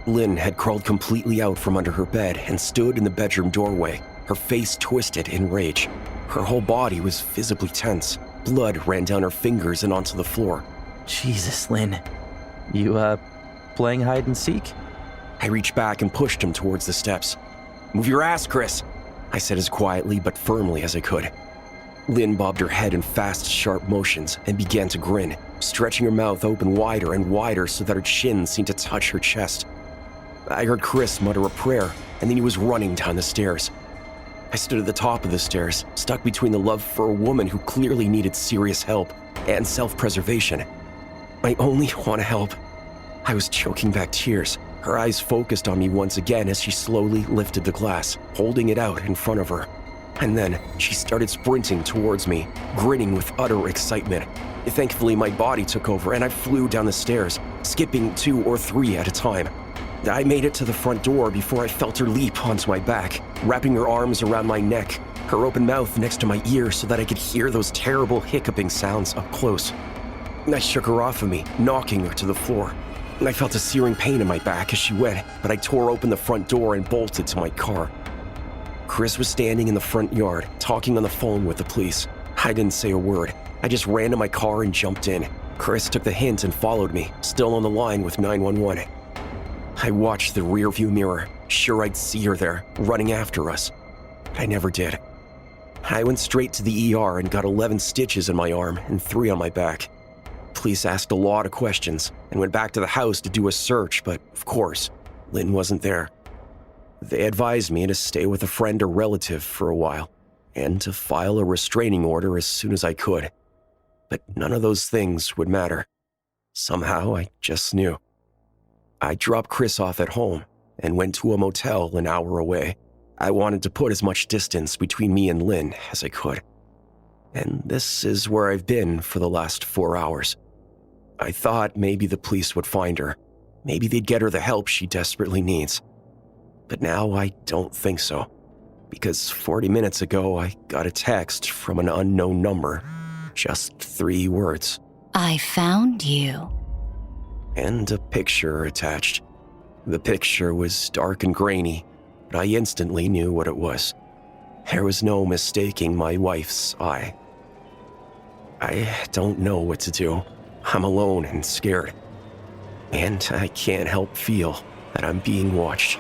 Lynn had crawled completely out from under her bed and stood in the bedroom doorway, her face twisted in rage. Her whole body was visibly tense. Blood ran down her fingers and onto the floor. Jesus, Lynn. You, playing hide and seek? I reached back and pushed him towards the steps. "Move your ass, Chris," I said as quietly but firmly as I could. Lynn bobbed her head in fast, sharp motions and began to grin, stretching her mouth open wider and wider so that her chin seemed to touch her chest. I heard Chris mutter a prayer, and then he was running down the stairs. I stood at the top of the stairs, stuck between the love for a woman who clearly needed serious help and self-preservation. I only want to help. I was choking back tears, her eyes focused on me once again as she slowly lifted the glass, holding it out in front of her. And then she started sprinting towards me, grinning with utter excitement. Thankfully, my body took over and I flew down the stairs, skipping 2 or 3 at a time. I made it to the front door before I felt her leap onto my back, wrapping her arms around my neck, her open mouth next to my ear so that I could hear those terrible hiccuping sounds up close. I shook her off of me, knocking her to the floor. I felt a searing pain in my back as she went, but I tore open the front door and bolted to my car. Chris was standing in the front yard, talking on the phone with the police. I didn't say a word. I just ran to my car and jumped in. Chris took the hint and followed me, still on the line with 911. I watched the rearview mirror, sure I'd see her there, running after us. But I never did. I went straight to the ER and got 11 stitches in my arm and 3 on my back. Police asked a lot of questions and went back to the house to do a search, but of course, Lynn wasn't there. They advised me to stay with a friend or relative for a while and to file a restraining order as soon as I could. But none of those things would matter. Somehow, I just knew. I dropped Chris off at home and went to a motel an hour away. I wanted to put as much distance between me and Lynn as I could. And this is where I've been for the last 4 hours. I thought maybe the police would find her. Maybe they'd get her the help she desperately needs. But now I don't think so. Because 40 minutes ago, I got a text from an unknown number. Just 3 words. I found you. And a picture attached. The picture was dark and grainy, but I instantly knew what it was. There was no mistaking my wife's eye. I don't know what to do. I'm alone and scared. And I can't help feel that I'm being watched.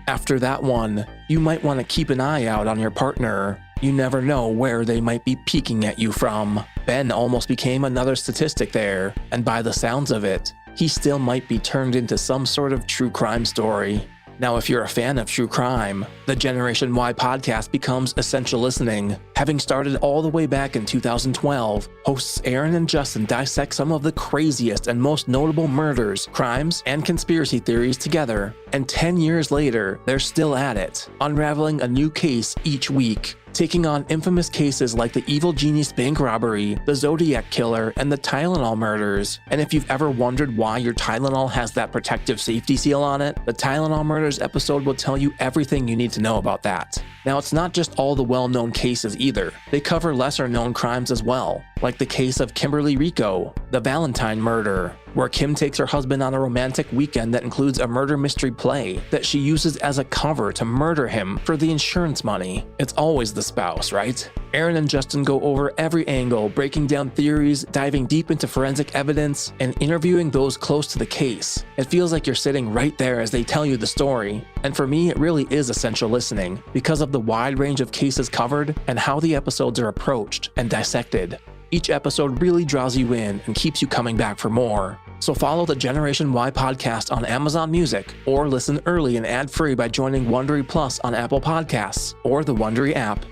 After that one, you might want to keep an eye out on your partner. You never know where they might be peeking at you from. Ben almost became another statistic there, and by the sounds of it, he still might be turned into some sort of true crime story. Now, if you're a fan of true crime, the Generation Y podcast becomes essential listening. Having started all the way back in 2012, hosts Aaron and Justin dissect some of the craziest and most notable murders, crimes, and conspiracy theories together. And 10 years later, they're still at it, unraveling a new case each week, taking on infamous cases like the Evil Genius bank robbery, the Zodiac killer, and the Tylenol murders. And if you've ever wondered why your Tylenol has that protective safety seal on it, the Tylenol murders episode will tell you everything you need to know about that. Now, it's not just all the well-known cases either. They cover lesser-known crimes as well, like the case of Kimberly Rico, the Valentine murder, where Kim takes her husband on a romantic weekend that includes a murder mystery play that she uses as a cover to murder him for the insurance money. It's always the spouse, right? Aaron and Justin go over every angle, breaking down theories, diving deep into forensic evidence, and interviewing those close to the case. It feels like you're sitting right there as they tell you the story. And for me, it really is essential listening because of the wide range of cases covered and how the episodes are approached and dissected. Each episode really draws you in and keeps you coming back for more. So follow the Generation Y podcast on Amazon Music, or listen early and ad-free by joining Wondery Plus on Apple Podcasts or the Wondery app.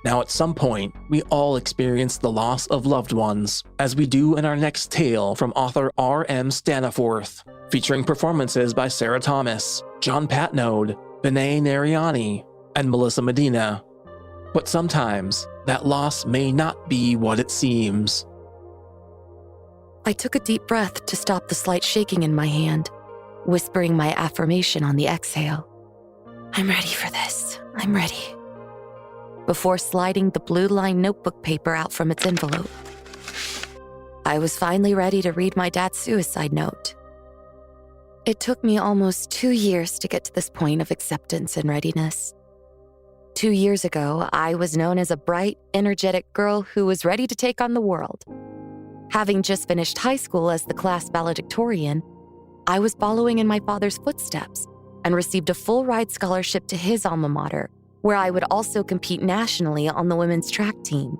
Now, at some point, we all experience the loss of loved ones, as we do in our next tale from author R.M. Staniforth, featuring performances by Sarah Thomas, John Patneaude, Vinay Nariani, and Melissa Medina. But sometimes, that loss may not be what it seems. I took a deep breath to stop the slight shaking in my hand, whispering my affirmation on the exhale. I'm ready for this. I'm ready. before sliding the blue-lined notebook paper out from its envelope. I was finally ready to read my dad's suicide note. It took me almost 2 years to get to this point of acceptance and readiness. 2 years ago, I was known as a bright, energetic girl who was ready to take on the world. Having just finished high school as the class valedictorian, I was following in my father's footsteps and received a full-ride scholarship to his alma mater, where I would also compete nationally on the women's track team.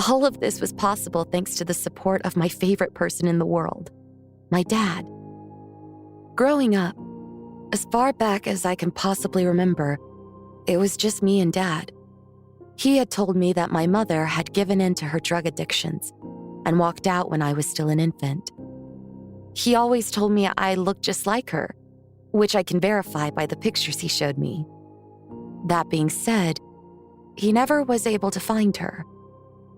All of this was possible thanks to the support of my favorite person in the world, my dad. Growing up, as far back as I can possibly remember, it was just me and Dad. He had told me that my mother had given in to her drug addictions and walked out when I was still an infant. He always told me I looked just like her, which I can verify by the pictures he showed me. That being said, he never was able to find her.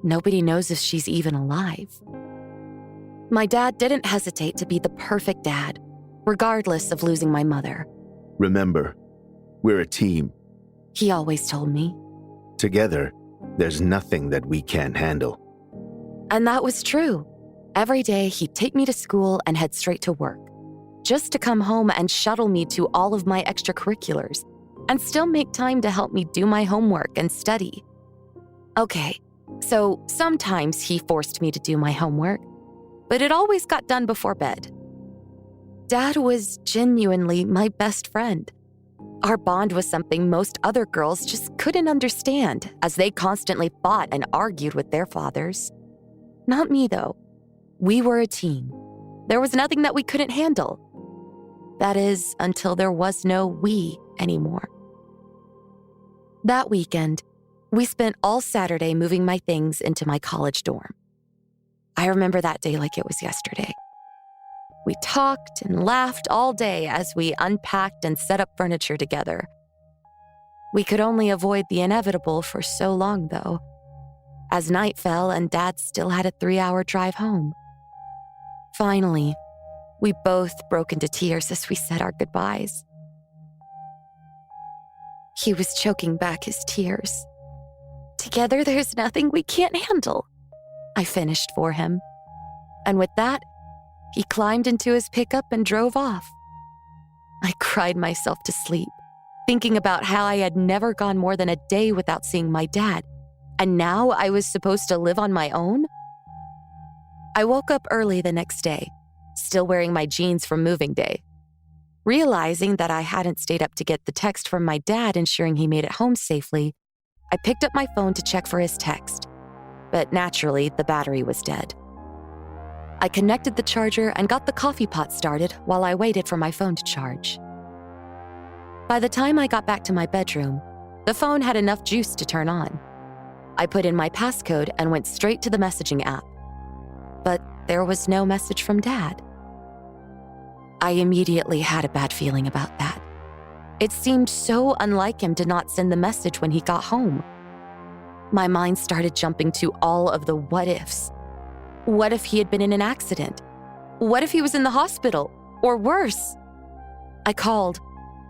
Nobody knows if she's even alive. My dad didn't hesitate to be the perfect dad, regardless of losing my mother. Remember, we're a team. He always told me. Together, there's nothing that we can't handle. And that was true. Every day, he'd take me to school and head straight to work, just to come home and shuttle me to all of my extracurriculars, and still make time to help me do my homework and study. Okay, so sometimes he forced me to do my homework, but it always got done before bed. Dad was genuinely my best friend. Our bond was something most other girls just couldn't understand, as they constantly fought and argued with their fathers. Not me, though. We were a team. There was nothing that we couldn't handle. That is, until there was no we anymore. That weekend, we spent all Saturday moving my things into my college dorm. I remember that day like it was yesterday. We talked and laughed all day as we unpacked and set up furniture together. We could only avoid the inevitable for so long, though, as night fell and Dad still had a 3-hour drive home. Finally, we both broke into tears as we said our goodbyes. He was choking back his tears. Together, there's nothing we can't handle, I finished for him. And with that, he climbed into his pickup and drove off. I cried myself to sleep, thinking about how I had never gone more than a day without seeing my dad, and now I was supposed to live on my own? I woke up early the next day, still wearing my jeans from moving day. Realizing that I hadn't stayed up to get the text from my dad ensuring he made it home safely, I picked up my phone to check for his text. But naturally, the battery was dead. I connected the charger and got the coffee pot started while I waited for my phone to charge. By the time I got back to my bedroom, the phone had enough juice to turn on. I put in my passcode and went straight to the messaging app. But there was no message from Dad. I immediately had a bad feeling about that. It seemed so unlike him to not send the message when he got home. My mind started jumping to all of the what ifs. What if he had been in an accident? What if he was in the hospital? Or worse? I called,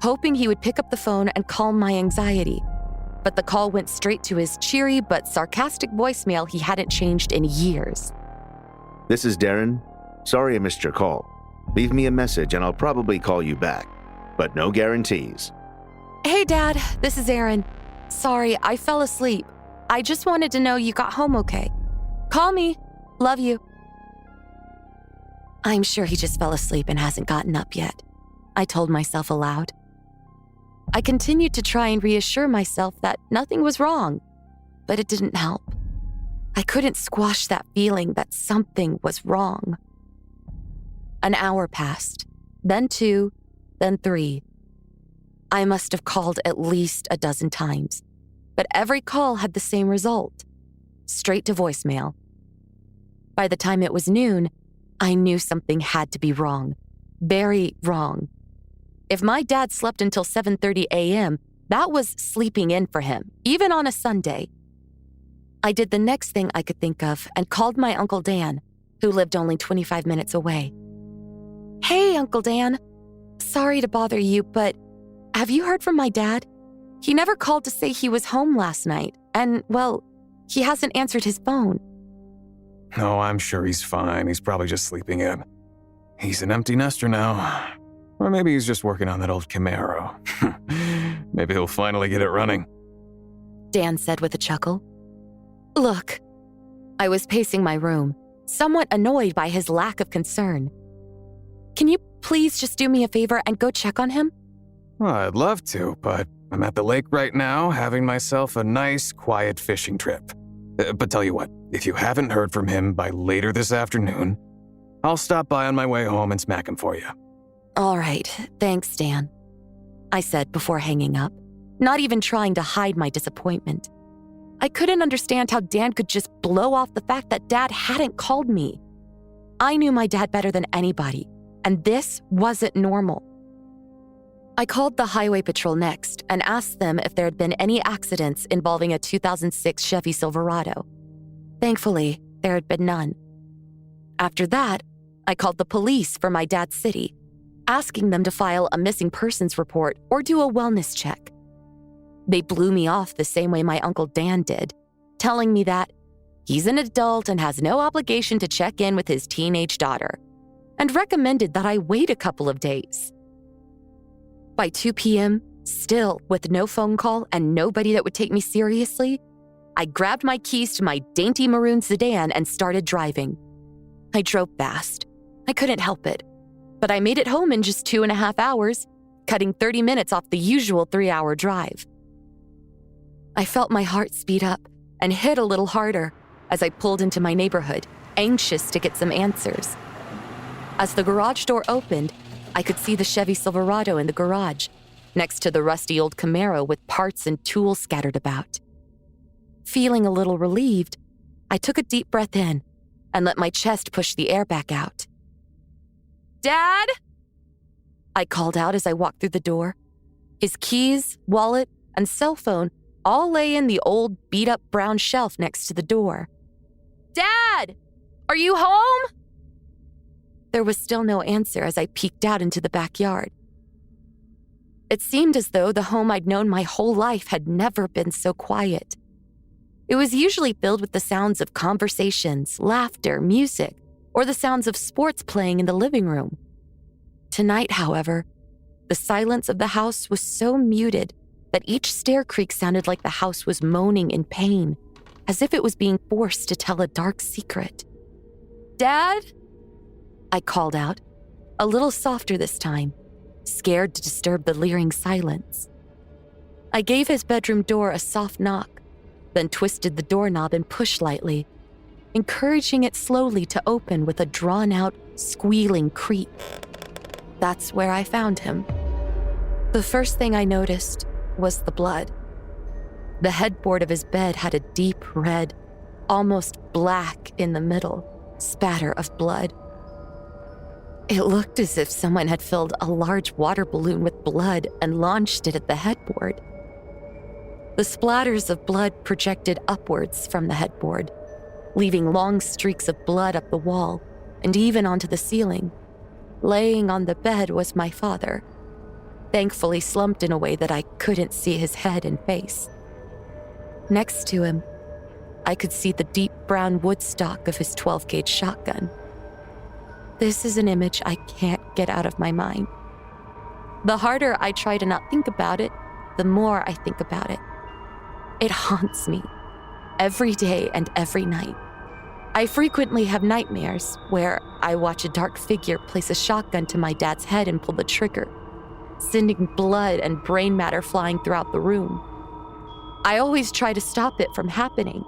hoping he would pick up the phone and calm my anxiety. But the call went straight to his cheery but sarcastic voicemail he hadn't changed in years. This is Darren. Sorry I missed your call. Leave me a message and I'll probably call you back. But no guarantees. Hey, Dad, this is Erin. Sorry, I fell asleep. I just wanted to know you got home okay. Call me. Love you. I'm sure he just fell asleep and hasn't gotten up yet, I told myself aloud. I continued to try and reassure myself that nothing was wrong, but it didn't help. I couldn't squash that feeling that something was wrong. An hour passed, then 2, then 3. I must have called at least a dozen times, but every call had the same result, straight to voicemail. By the time it was noon, I knew something had to be wrong, very wrong. If my dad slept until 7:30 a.m., that was sleeping in for him, even on a Sunday. I did the next thing I could think of and called my Uncle Dan, who lived only 25 minutes away. Hey, Uncle Dan. Sorry to bother you, but have you heard from my dad? He never called to say he was home last night, and, well, he hasn't answered his phone. Oh, I'm sure he's fine. He's probably just sleeping in. He's an empty nester now. Or maybe he's just working on that old Camaro. Maybe he'll finally get it running. Dan said with a chuckle. Look, I was pacing my room, somewhat annoyed by his lack of concern. Can you please just do me a favor and go check on him? Well, I'd love to, but I'm at the lake right now having myself a nice, quiet fishing trip. But tell you what, if you haven't heard from him by later this afternoon, I'll stop by on my way home and smack him for you. All right, thanks, Dan, I said before hanging up, not even trying to hide my disappointment. I couldn't understand how Dan could just blow off the fact that Dad hadn't called me. I knew my dad better than anybody, and this wasn't normal. I called the highway patrol next and asked them if there had been any accidents involving a 2006 Chevy Silverado. Thankfully, there had been none. After that, I called the police for my dad's city, asking them to file a missing persons report or do a wellness check. They blew me off the same way my Uncle Dan did, telling me that he's an adult and has no obligation to check in with his teenage daughter, and recommended that I wait a couple of days. By 2 p.m., still with no phone call and nobody that would take me seriously, I grabbed my keys to my dainty maroon sedan and started driving. I drove fast. I couldn't help it, but I made it home in just 2.5 hours, cutting 30 minutes off the usual 3-hour drive. I felt my heart speed up and hit a little harder as I pulled into my neighborhood, anxious to get some answers. As the garage door opened, I could see the Chevy Silverado in the garage, next to the rusty old Camaro with parts and tools scattered about. Feeling a little relieved, I took a deep breath in and let my chest push the air back out. Dad? I called out as I walked through the door. His keys, wallet, and cell phone all lay in the old, beat-up brown shelf next to the door. Dad! Are you home? There was still no answer as I peeked out into the backyard. It seemed as though the home I'd known my whole life had never been so quiet. It was usually filled with the sounds of conversations, laughter, music, or the sounds of sports playing in the living room. Tonight, however, the silence of the house was so muted that each stair creak sounded like the house was moaning in pain, as if it was being forced to tell a dark secret. Dad? I called out, a little softer this time, scared to disturb the leering silence. I gave his bedroom door a soft knock, then twisted the doorknob and pushed lightly, encouraging it slowly to open with a drawn-out, squealing creak. That's where I found him. The first thing I noticed was the blood. The headboard of his bed had a deep red, almost black in the middle, spatter of blood. It looked as if someone had filled a large water balloon with blood and launched it at the headboard. The splatters of blood projected upwards from the headboard, leaving long streaks of blood up the wall and even onto the ceiling. Laying on the bed was my father, thankfully slumped in a way that I couldn't see his head and face. Next to him, I could see the deep brown wood stock of his 12-gauge shotgun. This is an image I can't get out of my mind. The harder I try to not think about it, the more I think about it. It haunts me, every day and every night. I frequently have nightmares where I watch a dark figure place a shotgun to my dad's head and pull the trigger, sending blood and brain matter flying throughout the room. I always try to stop it from happening,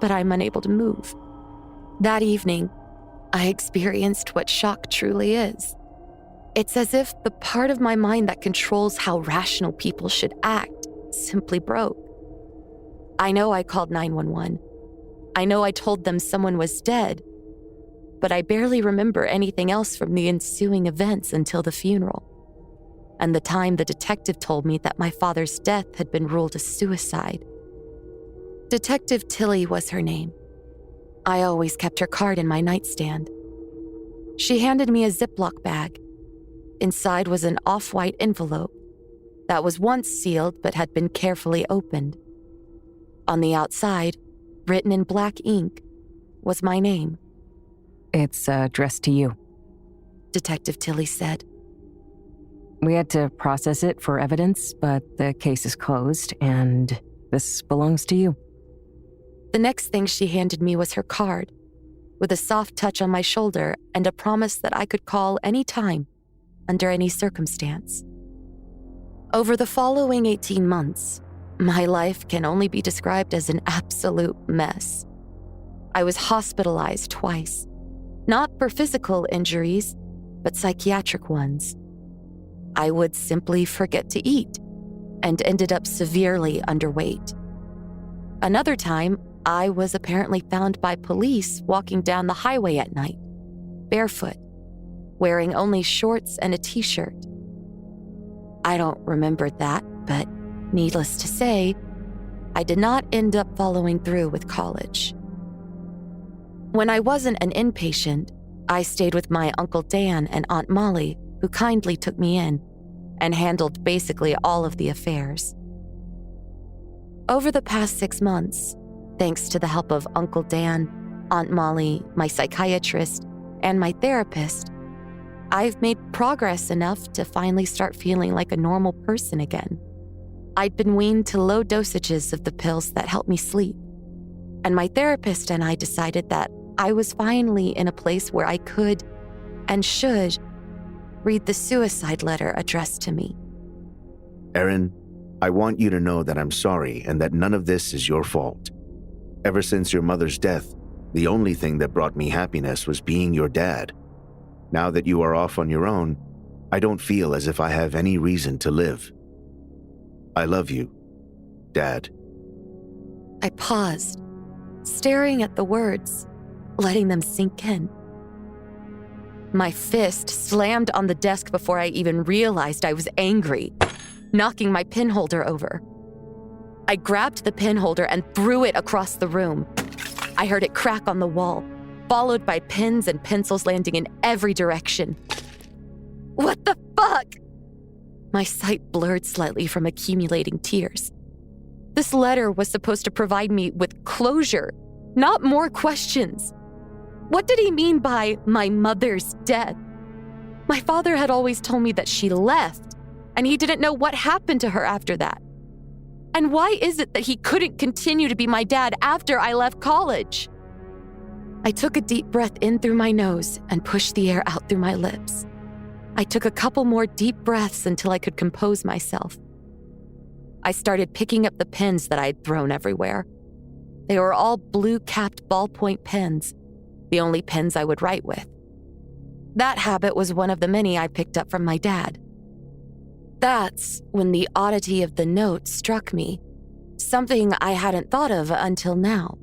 but I'm unable to move. That evening, I experienced what shock truly is. It's as if the part of my mind that controls how rational people should act simply broke. I know I called 911. I know I told them someone was dead, but I barely remember anything else from the ensuing events until the funeral, and the time the detective told me that my father's death had been ruled a suicide. Detective Tilly was her name. I always kept her card in my nightstand. She handed me a Ziploc bag. Inside was an off-white envelope. that was once sealed but had been carefully opened. On the outside, written in black ink, was my name. It's addressed to you. Detective Tilly said. We had to process it for evidence, but the case is closed, and this belongs to you. The next thing she handed me was her card, with a soft touch on my shoulder and a promise that I could call any time, under any circumstance. Over the following 18 months, my life can only be described as an absolute mess. I was hospitalized twice, not for physical injuries, but psychiatric ones. I would simply forget to eat and ended up severely underweight. Another time, I was apparently found by police walking down the highway at night, barefoot, wearing only shorts and a t-shirt. I don't remember that, but needless to say, I did not end up following through with college. When I wasn't an inpatient, I stayed with my Uncle Dan and Aunt Molly, who kindly took me in and handled basically all of the affairs. Over the past 6 months, thanks to the help of Uncle Dan, Aunt Molly, my psychiatrist, and my therapist, I've made progress enough to finally start feeling like a normal person again. I'd been weaned to low dosages of the pills that help me sleep, and my therapist and I decided that I was finally in a place where I could and should read the suicide letter addressed to me. Erin, I want you to know that I'm sorry and that none of this is your fault. Ever since your mother's death, the only thing that brought me happiness was being your dad. Now that you are off on your own, I don't feel as if I have any reason to live. I love you, Dad. I paused, staring at the words, letting them sink in. My fist slammed on the desk before I even realized I was angry, knocking my pen holder over. I grabbed the pen holder and threw it across the room. I heard it crack on the wall, followed by pens and pencils landing in every direction. What the fuck? My sight blurred slightly from accumulating tears. This letter was supposed to provide me with closure, not more questions. What did he mean by my mother's death? My father had always told me that she left, and he didn't know what happened to her after that. And why is it that he couldn't continue to be my dad after I left college? I took a deep breath in through my nose and pushed the air out through my lips. I took a couple more deep breaths until I could compose myself. I started picking up the pens that I had thrown everywhere. They were all blue-capped ballpoint pens, the only pens I would write with. That habit was one of the many I picked up from my dad. That's when the oddity of the note struck me, something I hadn't thought of until now.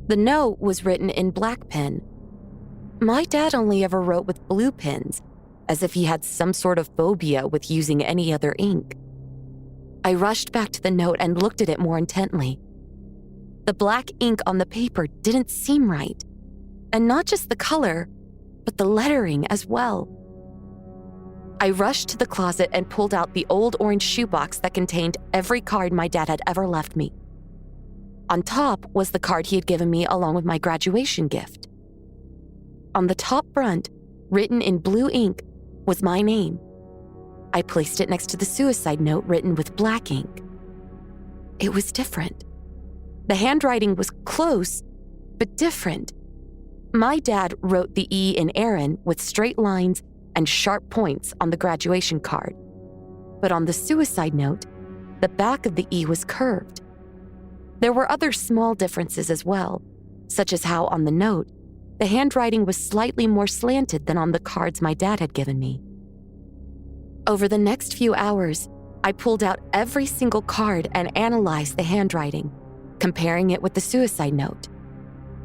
The note was written in black pen. My dad only ever wrote with blue pens, as if he had some sort of phobia with using any other ink. I rushed back to the note and looked at it more intently. The black ink on the paper didn't seem right, and not just the color, but the lettering as well. I rushed to the closet and pulled out the old orange shoebox that contained every card my dad had ever left me. On top was the card he had given me along with my graduation gift. On the top front, written in blue ink, was my name. I placed it next to the suicide note written with black ink. It was different. The handwriting was close, but different. My dad wrote the E in Erin with straight lines and sharp points on the graduation card. But on the suicide note, the back of the E was curved. There were other small differences as well, such as how on the note, the handwriting was slightly more slanted than on the cards my dad had given me. Over the next few hours, I pulled out every single card and analyzed the handwriting, comparing it with the suicide note.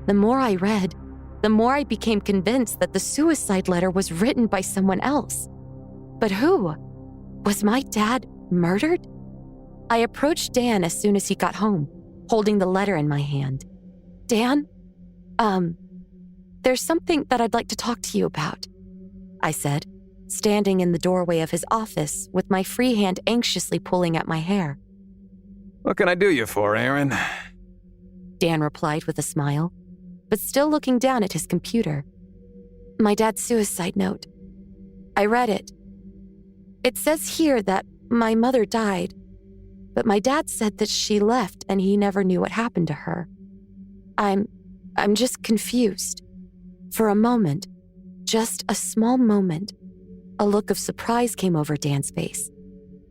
The more I read, the more I became convinced that the suicide letter was written by someone else. But who? Was my dad murdered? I approached Dan as soon as he got home, holding the letter in my hand. Dan, there's something that I'd like to talk to you about, I said, standing in the doorway of his office with my free hand anxiously pulling at my hair. What can I do you for, Aaron? Dan replied with a smile, but still looking down at his computer. My dad's suicide note. I read it. It says here that my mother died, but my dad said that she left and he never knew what happened to her. I'm just confused. For a moment, just a small moment, a look of surprise came over Dan's face,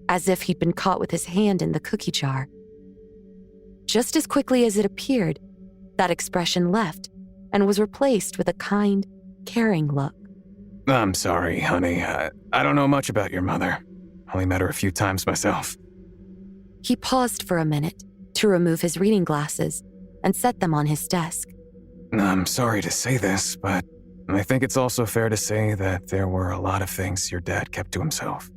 as if he'd been caught with his hand in the cookie jar. Just as quickly as it appeared, that expression left and was replaced with a kind, caring look. I'm sorry, honey. I don't know much about your mother. Only met her a few times myself. He paused for a minute to remove his reading glasses and set them on his desk. I'm sorry to say this, but I think it's also fair to say that there were a lot of things your dad kept to himself.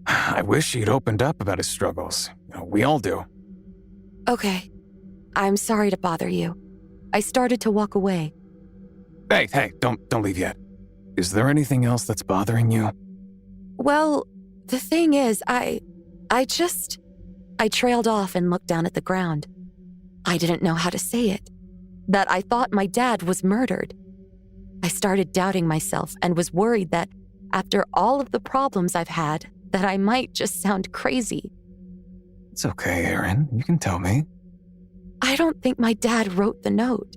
I wish he'd opened up about his struggles. We all do. Okay. I'm sorry to bother you. I started to walk away. Hey, don't leave yet. Is there anything else that's bothering you? Well, the thing is, I trailed off and looked down at the ground. I didn't know how to say it. That I thought my dad was murdered. I started doubting myself and was worried that after all of the problems I've had, that I might just sound crazy. It's okay, Aaron. You can tell me. I don't think my dad wrote the note.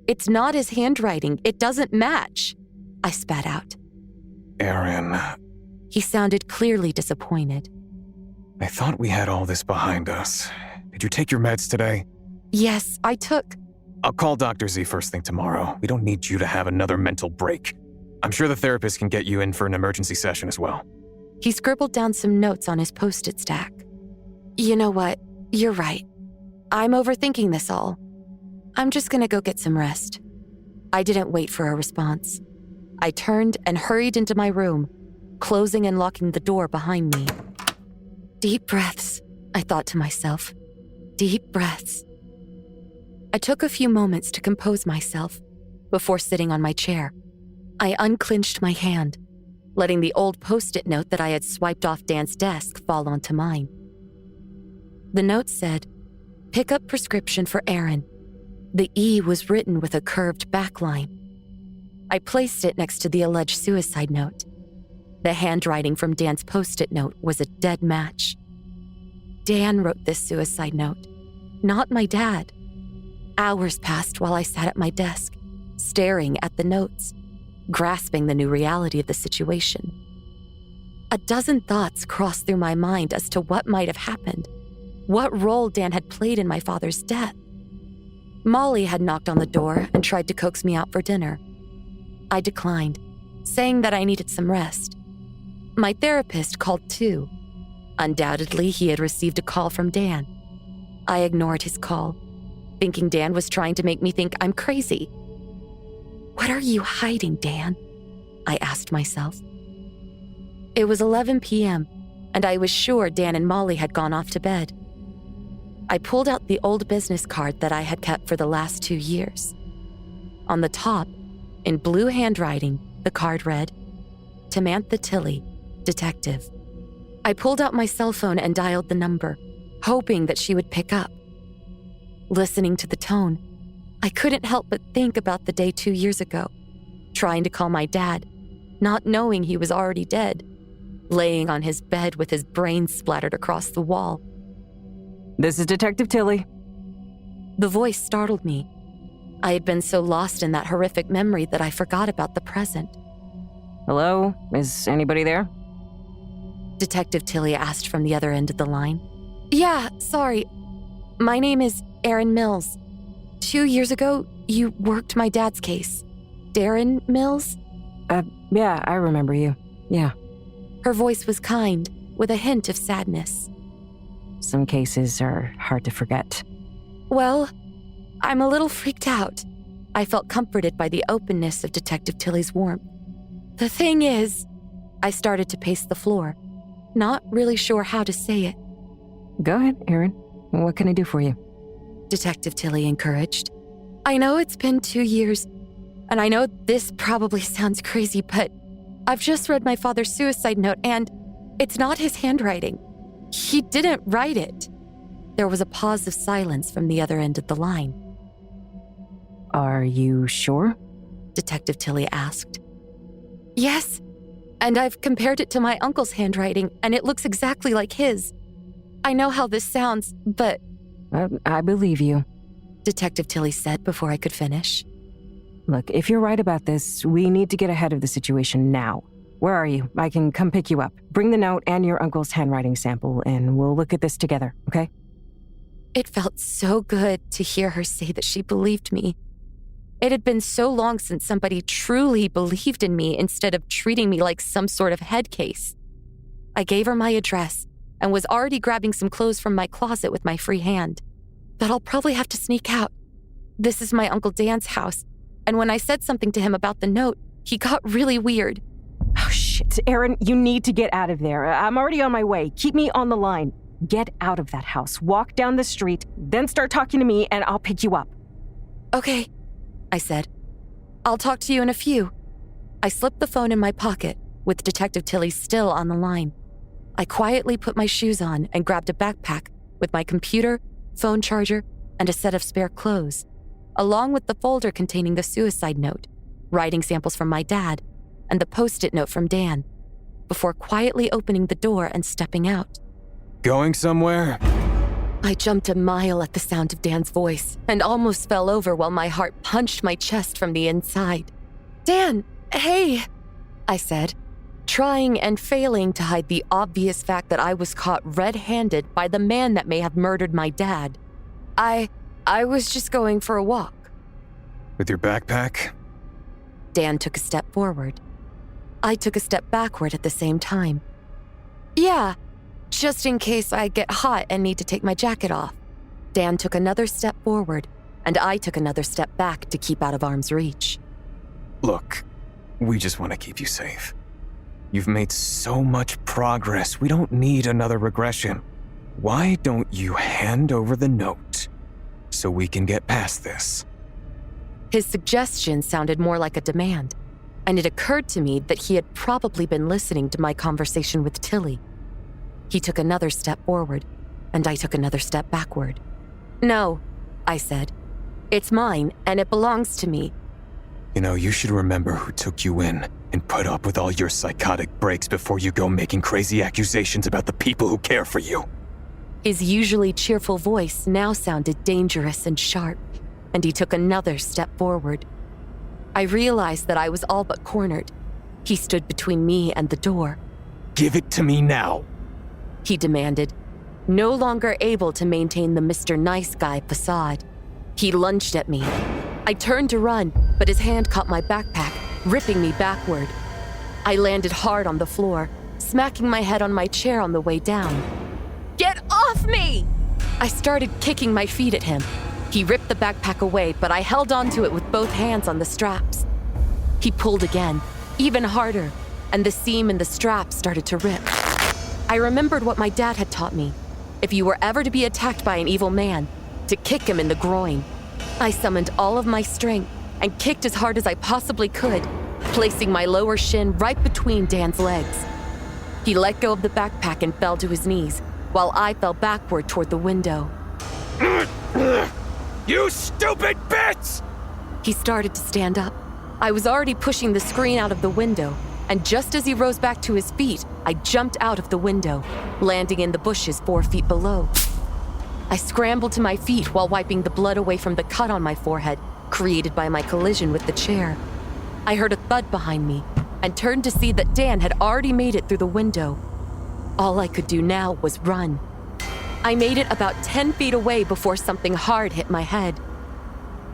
It's not his handwriting. It doesn't match. I spat out. Aaron. He sounded clearly disappointed. I thought we had all this behind us. Did you take your meds today? Yes, I took. I'll call Dr. Z first thing tomorrow. We don't need you to have another mental break. I'm sure the therapist can get you in for an emergency session as well. He scribbled down some notes on his post-it stack. You know what? You're right. I'm overthinking this all. I'm just gonna go get some rest. I didn't wait for a response. I turned and hurried into my room, closing and locking the door behind me. Deep breaths, I thought to myself. Deep breaths. I took a few moments to compose myself before sitting on my chair. I unclenched my hand, letting the old post-it note that I had swiped off Dan's desk fall onto mine. The note said, "Pick up prescription for Aaron." The E was written with a curved backline. I placed it next to the alleged suicide note. The handwriting from Dan's post-it note was a dead match. Dan wrote this suicide note, not my dad. Hours passed while I sat at my desk, staring at the notes, grasping the new reality of the situation. A dozen thoughts crossed through my mind as to what might have happened, what role Dan had played in my father's death. Molly had knocked on the door and tried to coax me out for dinner. I declined, saying that I needed some rest. My therapist called too. Undoubtedly, he had received a call from Dan. I ignored his call, thinking Dan was trying to make me think I'm crazy. What are you hiding, Dan? I asked myself. It was 11 p.m., and I was sure Dan and Molly had gone off to bed. I pulled out the old business card that I had kept for the last 2 years. On the top, in blue handwriting, the card read, "Tamantha Tilley, Detective." I pulled out my cell phone and dialed the number, hoping that she would pick up. Listening to the tone, I couldn't help but think about the day 2 years ago, trying to call my dad, not knowing he was already dead, laying on his bed with his brains splattered across the wall. This is Detective Tilley. The voice startled me. I had been so lost in that horrific memory that I forgot about the present. Hello? Is anybody there? Detective Tilley asked from the other end of the line. Yeah, sorry. My name is Aaron Mills. 2 years ago, you worked my dad's case. Darren Mills? Yeah, I remember you. Yeah. Her voice was kind, with a hint of sadness. Some cases are hard to forget. Well, I'm a little freaked out. I felt comforted by the openness of Detective Tilley's warmth. The thing is, I started to pace the floor, not really sure how to say it. Go ahead, Aaron. What can I do for you? Detective Tilley encouraged. I know it's been 2 years, and I know this probably sounds crazy, but I've just read my father's suicide note, and it's not his handwriting. He didn't write it." There was a pause of silence from the other end of the line. Are you sure? Detective Tilly asked. "Yes, and I've compared it to my uncle's handwriting, and it looks exactly like his. I know how this sounds, but..." I believe you. Detective Tilly said before I could finish. Look, if you're right about this, we need to get ahead of the situation now. Where are you? I can come pick you up. Bring the note and your uncle's handwriting sample, and we'll look at this together, okay? It felt so good to hear her say that she believed me. It had been so long since somebody truly believed in me instead of treating me like some sort of head case. I gave her my address and was already grabbing some clothes from my closet with my free hand. But I'll probably have to sneak out. This is my Uncle Dan's house, and when I said something to him about the note, he got really weird. Oh, shit. Erin, you need to get out of there. I'm already on my way. Keep me on the line. Get out of that house. Walk down the street, then start talking to me, and I'll pick you up. Okay, I said. I'll talk to you in a few. I slipped the phone in my pocket, with Detective Tilly still on the line. I quietly put my shoes on and grabbed a backpack with my computer, phone charger, and a set of spare clothes, along with the folder containing the suicide note, writing samples from my dad, and the post-it note from Dan, before quietly opening the door and stepping out. Going somewhere? I jumped a mile at the sound of Dan's voice and almost fell over while my heart punched my chest from the inside. "Dan, hey," I said, trying and failing to hide the obvious fact that I was caught red-handed by the man that may have murdered my dad. I was just going for a walk." With your backpack? Dan took a step forward. I took a step backward at the same time. "Yeah, just in case I get hot and need to take my jacket off." Dan took another step forward, and I took another step back to keep out of arm's reach. Look, we just want to keep you safe. You've made so much progress, we don't need another regression. Why don't you hand over the note so we can get past this? His suggestion sounded more like a demand, and it occurred to me that he had probably been listening to my conversation with Tilly. He took another step forward, and I took another step backward. "No," I said. "It's mine, and it belongs to me." You know, you should remember who took you in and put up with all your psychotic breaks before you go making crazy accusations about the people who care for you. His usually cheerful voice now sounded dangerous and sharp, and he took another step forward. I realized that I was all but cornered. He stood between me and the door. "Give it to me now," he demanded, no longer able to maintain the Mr. Nice Guy facade. He lunged at me. I turned to run, but his hand caught my backpack, ripping me backward. I landed hard on the floor, smacking my head on my chair on the way down. "Get off me!" I started kicking my feet at him. He ripped the backpack away, but I held onto it with both hands on the straps. He pulled again, even harder, and the seam in the strap started to rip. I remembered what my dad had taught me. If you were ever to be attacked by an evil man, to kick him in the groin. I summoned all of my strength and kicked as hard as I possibly could, placing my lower shin right between Dan's legs. He let go of the backpack and fell to his knees, while I fell backward toward the window. "You stupid bitch!" He started to stand up. I was already pushing the screen out of the window, and just as he rose back to his feet, I jumped out of the window, landing in the bushes 4 feet below. I scrambled to my feet while wiping the blood away from the cut on my forehead created by my collision with the chair. I heard a thud behind me and turned to see that Dan had already made it through the window. All I could do now was run. I made it about 10 feet away before something hard hit my head.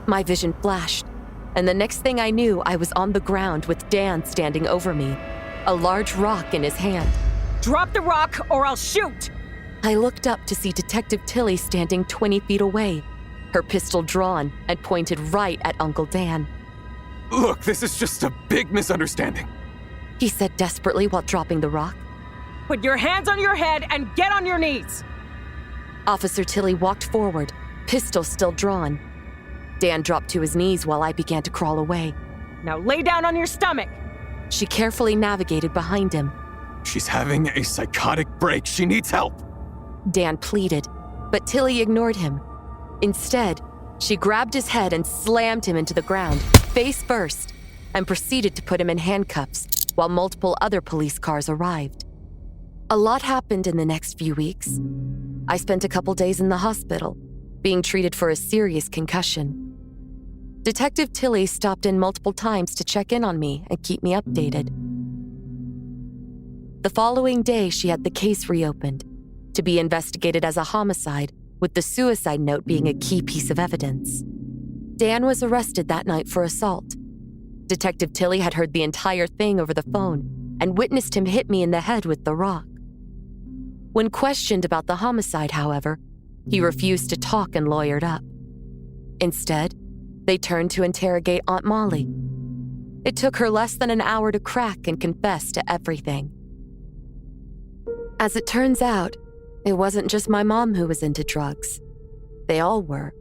My vision flashed, and the next thing I knew, I was on the ground with Dan standing over me, a large rock in his hand. "Drop the rock or I'll shoot!" I looked up to see Detective Tilly standing 20 feet away, her pistol drawn and pointed right at Uncle Dan. "Look, this is just a big misunderstanding," he said desperately while dropping the rock. "Put your hands on your head and get on your knees!" Officer Tilly walked forward, pistol still drawn. Dan dropped to his knees while I began to crawl away. "Now lay down on your stomach!" She carefully navigated behind him. She's having a psychotic break. She needs help. Dan pleaded, but Tilly ignored him. Instead, she grabbed his head and slammed him into the ground, face first, and proceeded to put him in handcuffs while multiple other police cars arrived. A lot happened in the next few weeks. I spent a couple days in the hospital, being treated for a serious concussion. Detective Tilly stopped in multiple times to check in on me and keep me updated. The following day, she had the case reopened to be investigated as a homicide, with the suicide note being a key piece of evidence. Dan was arrested that night for assault. Detective Tilly had heard the entire thing over the phone and witnessed him hit me in the head with the rock. When questioned about the homicide, however, he refused to talk and lawyered up. Instead, they turned to interrogate Aunt Molly. It took her less than an hour to crack and confess to everything. As it turns out, it wasn't just my mom who was into drugs. They all were.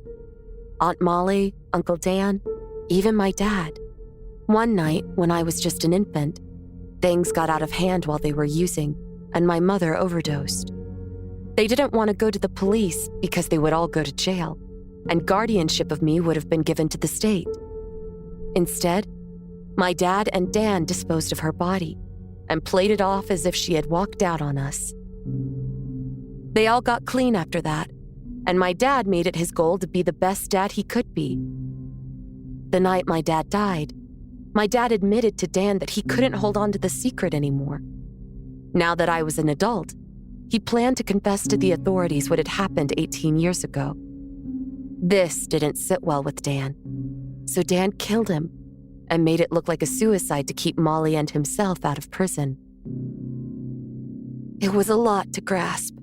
Aunt Molly, Uncle Dan, even my dad. One night, when I was just an infant, things got out of hand while they were using, and my mother overdosed. They didn't want to go to the police because they would all go to jail, and guardianship of me would have been given to the state. Instead, my dad and Dan disposed of her body and played it off as if she had walked out on us. They all got clean after that, and my dad made it his goal to be the best dad he could be. The night my dad died, my dad admitted to Dan that he couldn't hold on to the secret anymore. Now that I was an adult, he planned to confess to the authorities what had happened 18 years ago. This didn't sit well with Dan, so Dan killed him and made it look like a suicide to keep Molly and himself out of prison. It was a lot to grasp,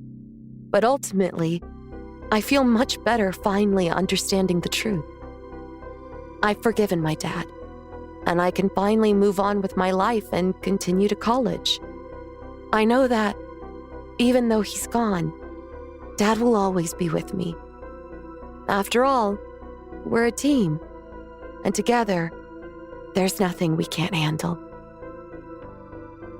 but ultimately, I feel much better finally understanding the truth. I've forgiven my dad, and I can finally move on with my life and continue to college. I know that, even though he's gone, Dad will always be with me. After all, we're a team, and together, there's nothing we can't handle.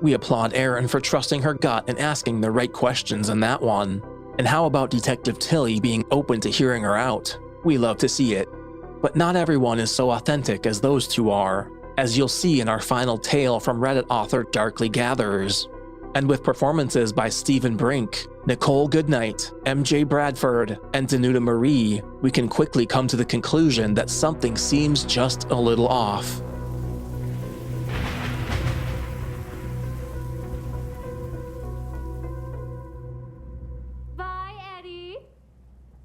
We applaud Erin for trusting her gut and asking the right questions in that one. And how about Detective Tilly being open to hearing her out? We love to see it. But not everyone is so authentic as those two are, as you'll see in our final tale from Reddit author Darkly Gatherers. And with performances by Stephen Brink, Nikolle Goodnight, MJ Bradford, and Danuta Marie, we can quickly come to the conclusion that something seems just a little off.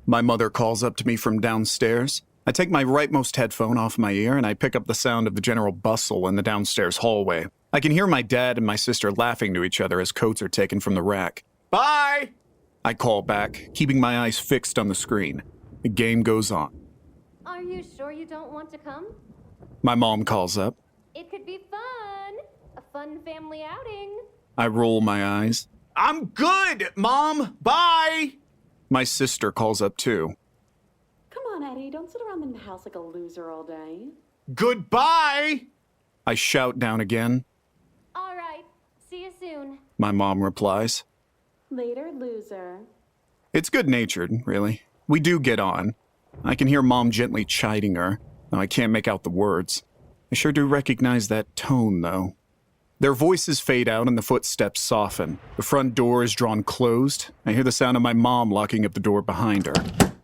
My mother calls up to me from downstairs. I take my rightmost headphone off my ear and I pick up the sound of the general bustle in the downstairs hallway. I can hear my dad and my sister laughing to each other as coats are taken from the rack. Bye! I call back, keeping my eyes fixed on the screen. The game goes on. Are you sure you don't want to come? My mom calls up. It could be fun. A fun family outing. I roll my eyes. I'm good, Mom! Bye! My sister calls up too. Come on, Eddie. Don't sit around in the house like a loser all day. Goodbye! I shout down again. All right. See you soon. My mom replies. Later, loser. It's good-natured, really. We do get on. I can hear Mom gently chiding her, though I can't make out the words. I sure do recognize that tone, though. Their voices fade out and the footsteps soften. The front door is drawn closed. I hear the sound of my mom locking up the door behind her.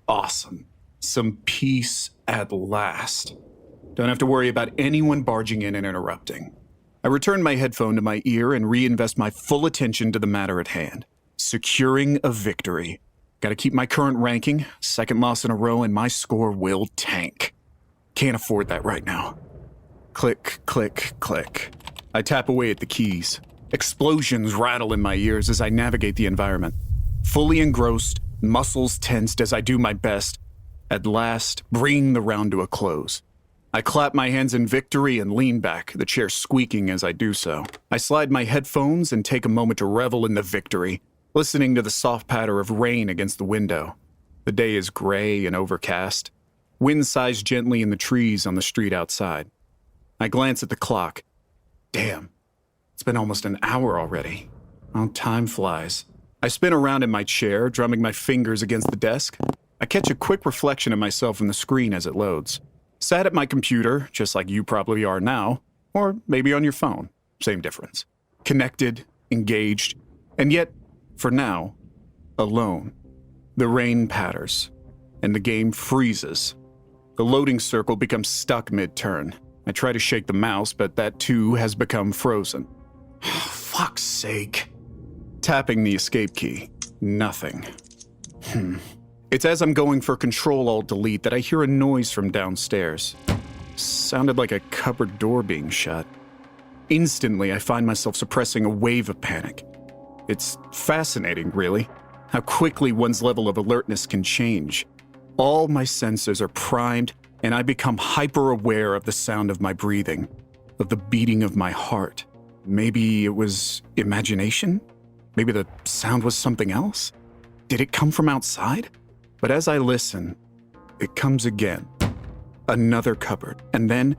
Awesome. Some peace at last. Don't have to worry about anyone barging in and interrupting. I return my headphone to my ear and reinvest my full attention to the matter at hand. Securing a victory. Gotta keep my current ranking. Second loss in a row and my score will tank. Can't afford that right now. Click, click, click. I tap away at the keys. Explosions rattle in my ears as I navigate the environment. Fully engrossed, muscles tensed as I do my best. At last, bringing the round to a close. I clap my hands in victory and lean back, the chair squeaking as I do so. I slide my headphones and take a moment to revel in the victory, listening to the soft patter of rain against the window. The day is gray and overcast. Wind sighs gently in the trees on the street outside. I glance at the clock. Damn, been almost an hour already. Oh, time flies. I spin around in my chair, drumming my fingers against the desk. I catch a quick reflection of myself in the screen as it loads. Sat at my computer, just like you probably are now, or maybe on your phone. Same difference. Connected, engaged, and yet, for now, alone. The rain patters, and the game freezes. The loading circle becomes stuck mid-turn. I try to shake the mouse, but that too has become frozen. Fuck's sake. Tapping the escape key. Nothing. It's as I'm going for Control-Alt-Delete that I hear a noise from downstairs. Sounded like a cupboard door being shut. Instantly, I find myself suppressing a wave of panic. It's fascinating, really, how quickly one's level of alertness can change. All my senses are primed, and I become hyper-aware of the sound of my breathing, of the beating of my heart. Maybe it was imagination? Maybe the sound was something else? Did it come from outside? But as I listen, it comes again. Another cupboard, and then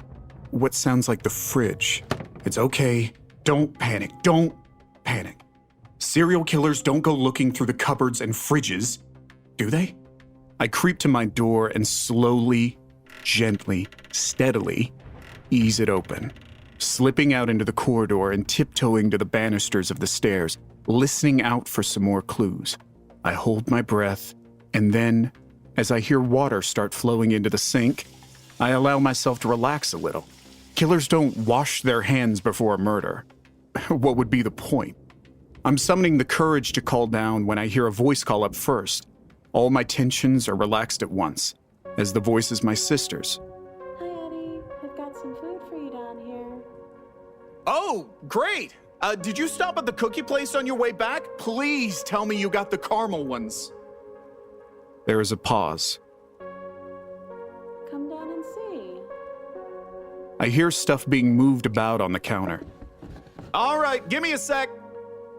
what sounds like the fridge. It's okay. Don't panic. Don't panic. Serial killers don't go looking through the cupboards and fridges, do they? I creep to my door and slowly, gently, steadily ease it open, slipping out into the corridor and tiptoeing to the banisters of the stairs, listening out for some more clues. I hold my breath, and then, as I hear water start flowing into the sink, I allow myself to relax a little. Killers don't wash their hands before a murder. What would be the point? I'm summoning the courage to call down when I hear a voice call up first. All my tensions are relaxed at once, as the voice is my sister's. Hi, Eddie. I've got some food for you down here. Oh, great! Did you stop at the cookie place on your way back? Please tell me you got the caramel ones. There is a pause. Come down and see. I hear stuff being moved about on the counter. All right, give me a sec.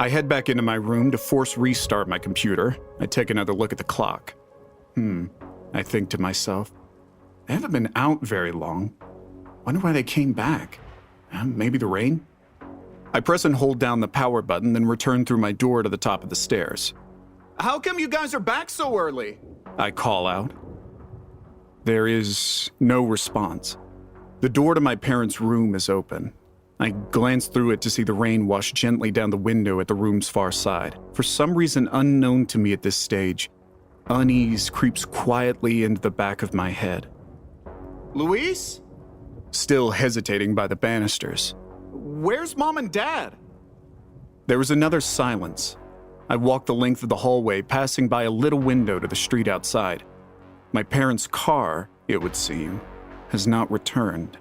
I head back into my room to force restart my computer. I take another look at the clock. I think to myself, they haven't been out very long. Wonder why they came back. Maybe the rain? I press and hold down the power button, then return through my door to the top of the stairs. How come you guys are back so early? I call out. There is no response. The door to my parents' room is open. I glance through it to see the rain wash gently down the window at the room's far side. For some reason unknown to me at this stage, unease creeps quietly into the back of my head. Luis? Still hesitating by the banisters. Where's Mom and Dad? There was another silence. I walked the length of the hallway, passing by a little window to the street outside. My parents' car, it would seem, has not returned.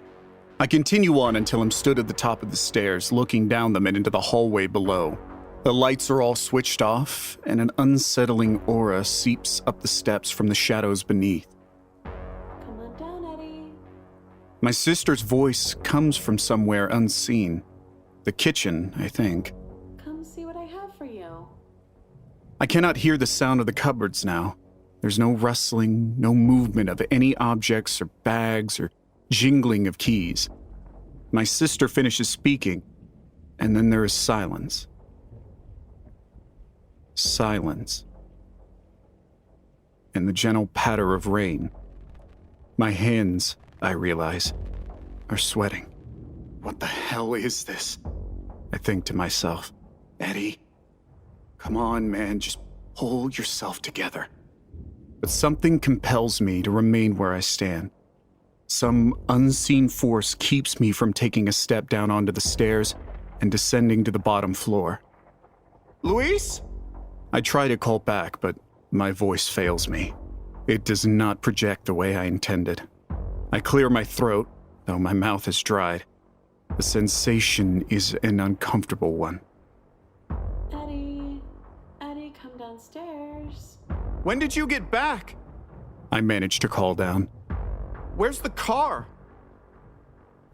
I continue on until I'm stood at the top of the stairs, looking down them and into the hallway below. The lights are all switched off, and an unsettling aura seeps up the steps from the shadows beneath. Come on down, Eddie. My sister's voice comes from somewhere unseen. The kitchen, I think. Come see what I have for you. I cannot hear the sound of the cupboards now. There's no rustling, no movement of any objects or bags or jingling of keys. My sister finishes speaking, and then there is silence. Silence. And the gentle patter of rain. My hands, I realize, are sweating. What the hell is this? I think to myself. Eddie, come on, man, just pull yourself together. But something compels me to remain where I stand. Some unseen force keeps me from taking a step down onto the stairs and descending to the bottom floor. Luis? I try to call back, but my voice fails me. It does not project the way I intended. I clear my throat, though my mouth is dried. The sensation is an uncomfortable one. Eddie, come downstairs. When did you get back? I managed to call down. Where's the car?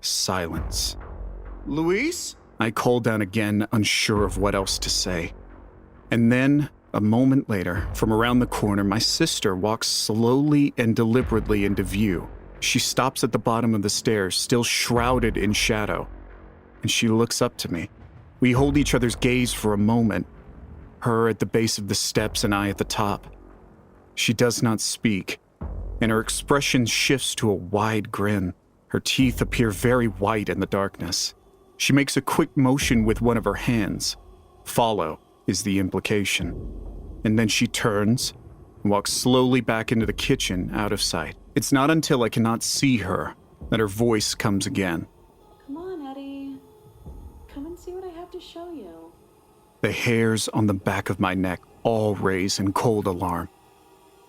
Silence. Luis? I called down again, unsure of what else to say. And then, a moment later, from around the corner, my sister walks slowly and deliberately into view. She stops at the bottom of the stairs, still shrouded in shadow, and she looks up to me. We hold each other's gaze for a moment, her at the base of the steps and I at the top. She does not speak, and her expression shifts to a wide grin. Her teeth appear very white in the darkness. She makes a quick motion with one of her hands. Follow is the implication. And then she turns and walks slowly back into the kitchen, out of sight. It's not until I cannot see her that her voice comes again. Come on, Eddie. Come and see what I have to show you. The hairs on the back of my neck all raise in cold alarm.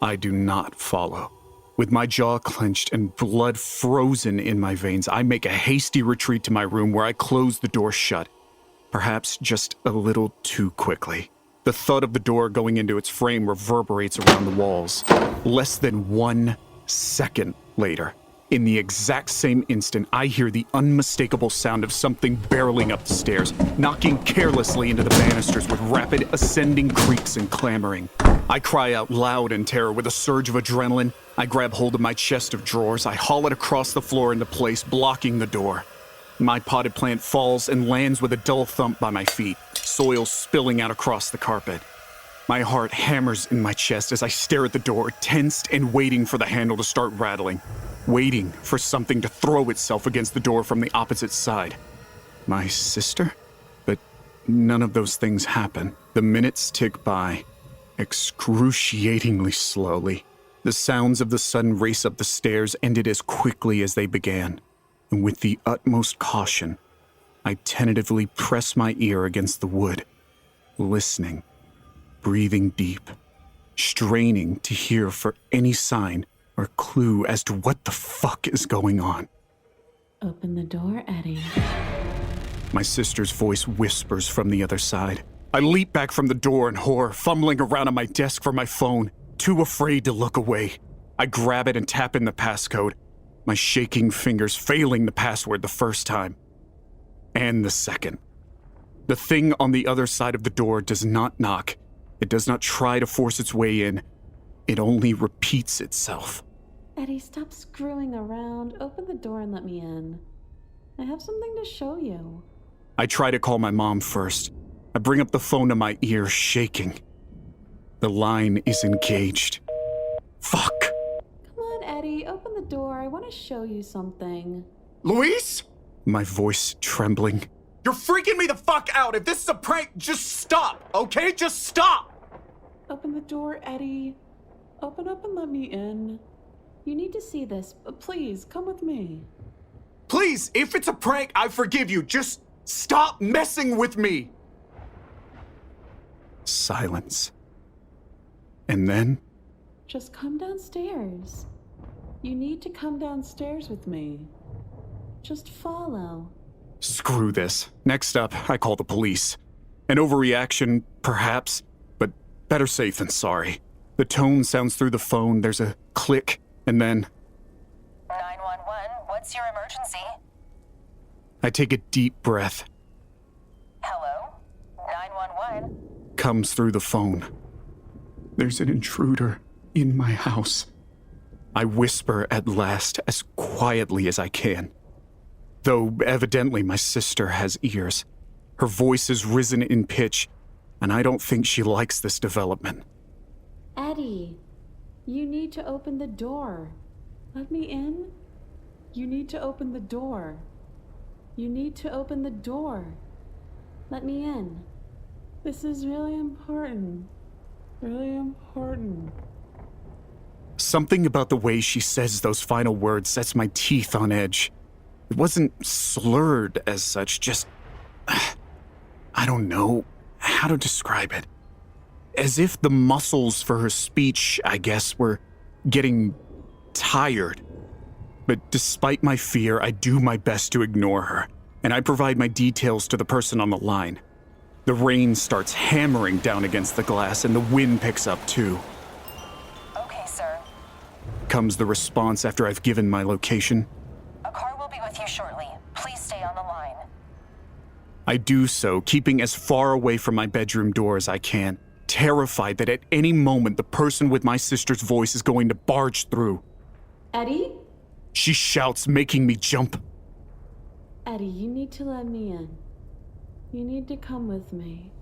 I do not follow. With my jaw clenched and blood frozen in my veins, I make a hasty retreat to my room where I close the door shut, perhaps just a little too quickly. The thud of the door going into its frame reverberates around the walls. Less than 1 second later, in the exact same instant, I hear the unmistakable sound of something barreling up the stairs, knocking carelessly into the banisters with rapid ascending creaks and clamoring. I cry out loud in terror with a surge of adrenaline. I grab hold of my chest of drawers. I haul it across the floor into place, blocking the door. My potted plant falls and lands with a dull thump by my feet, soil spilling out across the carpet. My heart hammers in my chest as I stare at the door, tensed and waiting for the handle to start rattling, waiting for something to throw itself against the door from the opposite side. My sister? But none of those things happen. The minutes tick by, excruciatingly slowly. The sounds of the sudden race up the stairs ended as quickly as they began, and with the utmost caution, I tentatively press my ear against the wood, listening, breathing deep, straining to hear for any sign or clue as to what the fuck is going on. Open the door, Eddie. My sister's voice whispers from the other side. I leap back from the door in horror, fumbling around on my desk for my phone, too afraid to look away. I grab it and tap in the passcode, my shaking fingers failing the password the first time. And the second. The thing on the other side of the door does not knock. It does not try to force its way in. It only repeats itself. Eddie, stop screwing around. Open the door and let me in. I have something to show you. I try to call my mom first. I bring up the phone to my ear, shaking. The line is engaged. Fuck. Come on, Eddie, open the door. I want to show you something. Luis? My voice trembling. You're freaking me the fuck out. If this is a prank, just stop, okay? Just stop. Open the door, Eddie. Open up and let me in. You need to see this. Please, come with me. Please, if it's a prank, I forgive you. Just stop messing with me. Silence. And then? Just come downstairs. You need to come downstairs with me. Just follow. Screw this. Next up, I call the police. An overreaction, perhaps, but better safe than sorry. The tone sounds through the phone, there's a click, and then... 911, what's your emergency? I take a deep breath. Hello? 911? Comes through the phone. There's an intruder in my house. I whisper at last, as quietly as I can. Though evidently my sister has ears. Her voice has risen in pitch, and I don't think she likes this development. Eddie, you need to open the door. Let me in. You need to open the door. You need to open the door. Let me in. This is really important. Really important. Something about the way she says those final words sets my teeth on edge. It wasn't slurred as such, just... I don't know how to describe it. As if the muscles for her speech, I guess, were getting tired. But despite my fear, I do my best to ignore her, and I provide my details to the person on the line. The rain starts hammering down against the glass, and the wind picks up too. Okay, sir. Comes the response after I've given my location. A car will be with you shortly. Please stay on the line. I do so, keeping as far away from my bedroom door as I can, terrified that at any moment the person with my sister's voice is going to barge through. Eddie? She shouts, making me jump. Eddie, you need to let me in. You need to come with me.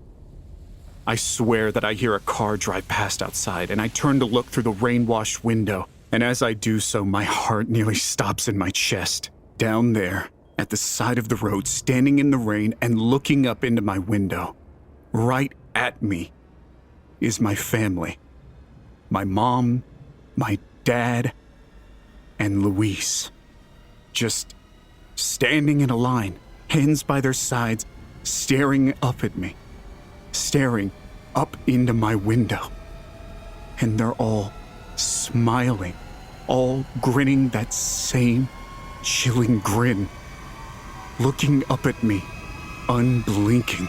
I swear that I hear a car drive past outside, and I turn to look through the rain-washed window, and as I do so, my heart nearly stops in my chest. Down there, at the side of the road, standing in the rain and looking up into my window, right at me, is my family. My mom, my dad, and Luis. Just standing in a line, hands by their sides, staring up at me. Staring up into my window. And they're all smiling, all grinning that same chilling grin, looking up at me, unblinking.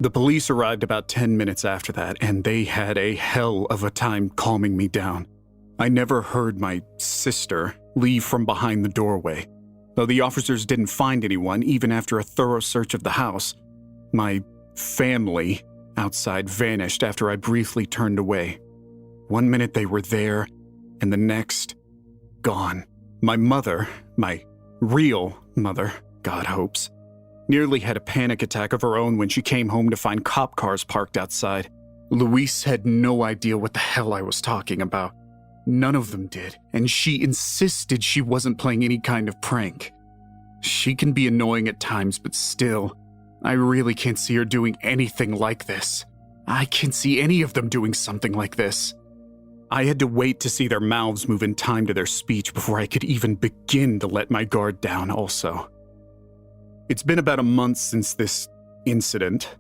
The police arrived about 10 minutes after that, and they had a hell of a time calming me down. I never heard my sister leave from behind the doorway. Though the officers didn't find anyone, even after a thorough search of the house, my family outside vanished after I briefly turned away. One minute they were there, and the next, gone. My mother, my real mother, God hopes, nearly had a panic attack of her own when she came home to find cop cars parked outside. Luis had no idea what the hell I was talking about. None of them did, and she insisted she wasn't playing any kind of prank. She can be annoying at times, but still, I really can't see her doing anything like this. I can't see any of them doing something like this. I had to wait to see their mouths move in time to their speech before I could even begin to let my guard down also. It's been about a month since this incident.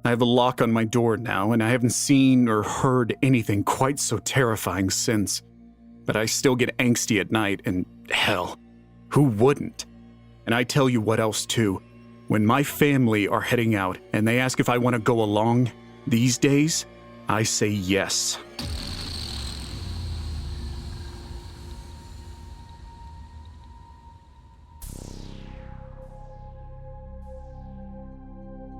I have a lock on my door now, and I haven't seen or heard anything quite so terrifying since. But I still get angsty at night, and hell, who wouldn't? And I tell you what else too. When my family are heading out and they ask if I want to go along, these days, I say yes.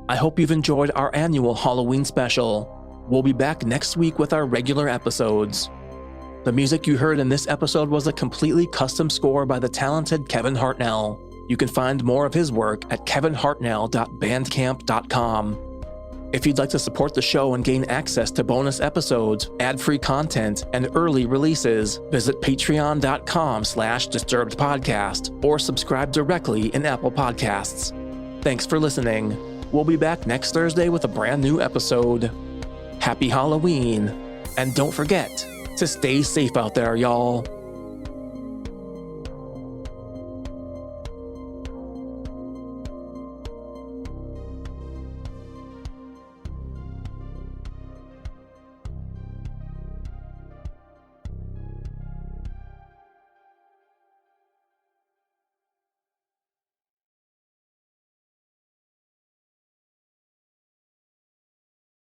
I hope you've enjoyed our annual Halloween special. We'll be back next week with our regular episodes. The music you heard in this episode was a completely custom score by the talented Kevin Hartnell. You can find more of his work at kevinhartnell.bandcamp.com. If you'd like to support the show and gain access to bonus episodes, ad-free content, and early releases, visit patreon.com/disturbedpodcast or subscribe directly in Apple Podcasts. Thanks for listening. We'll be back next Thursday with a brand new episode. Happy Halloween, and don't forget to stay safe out there, y'all.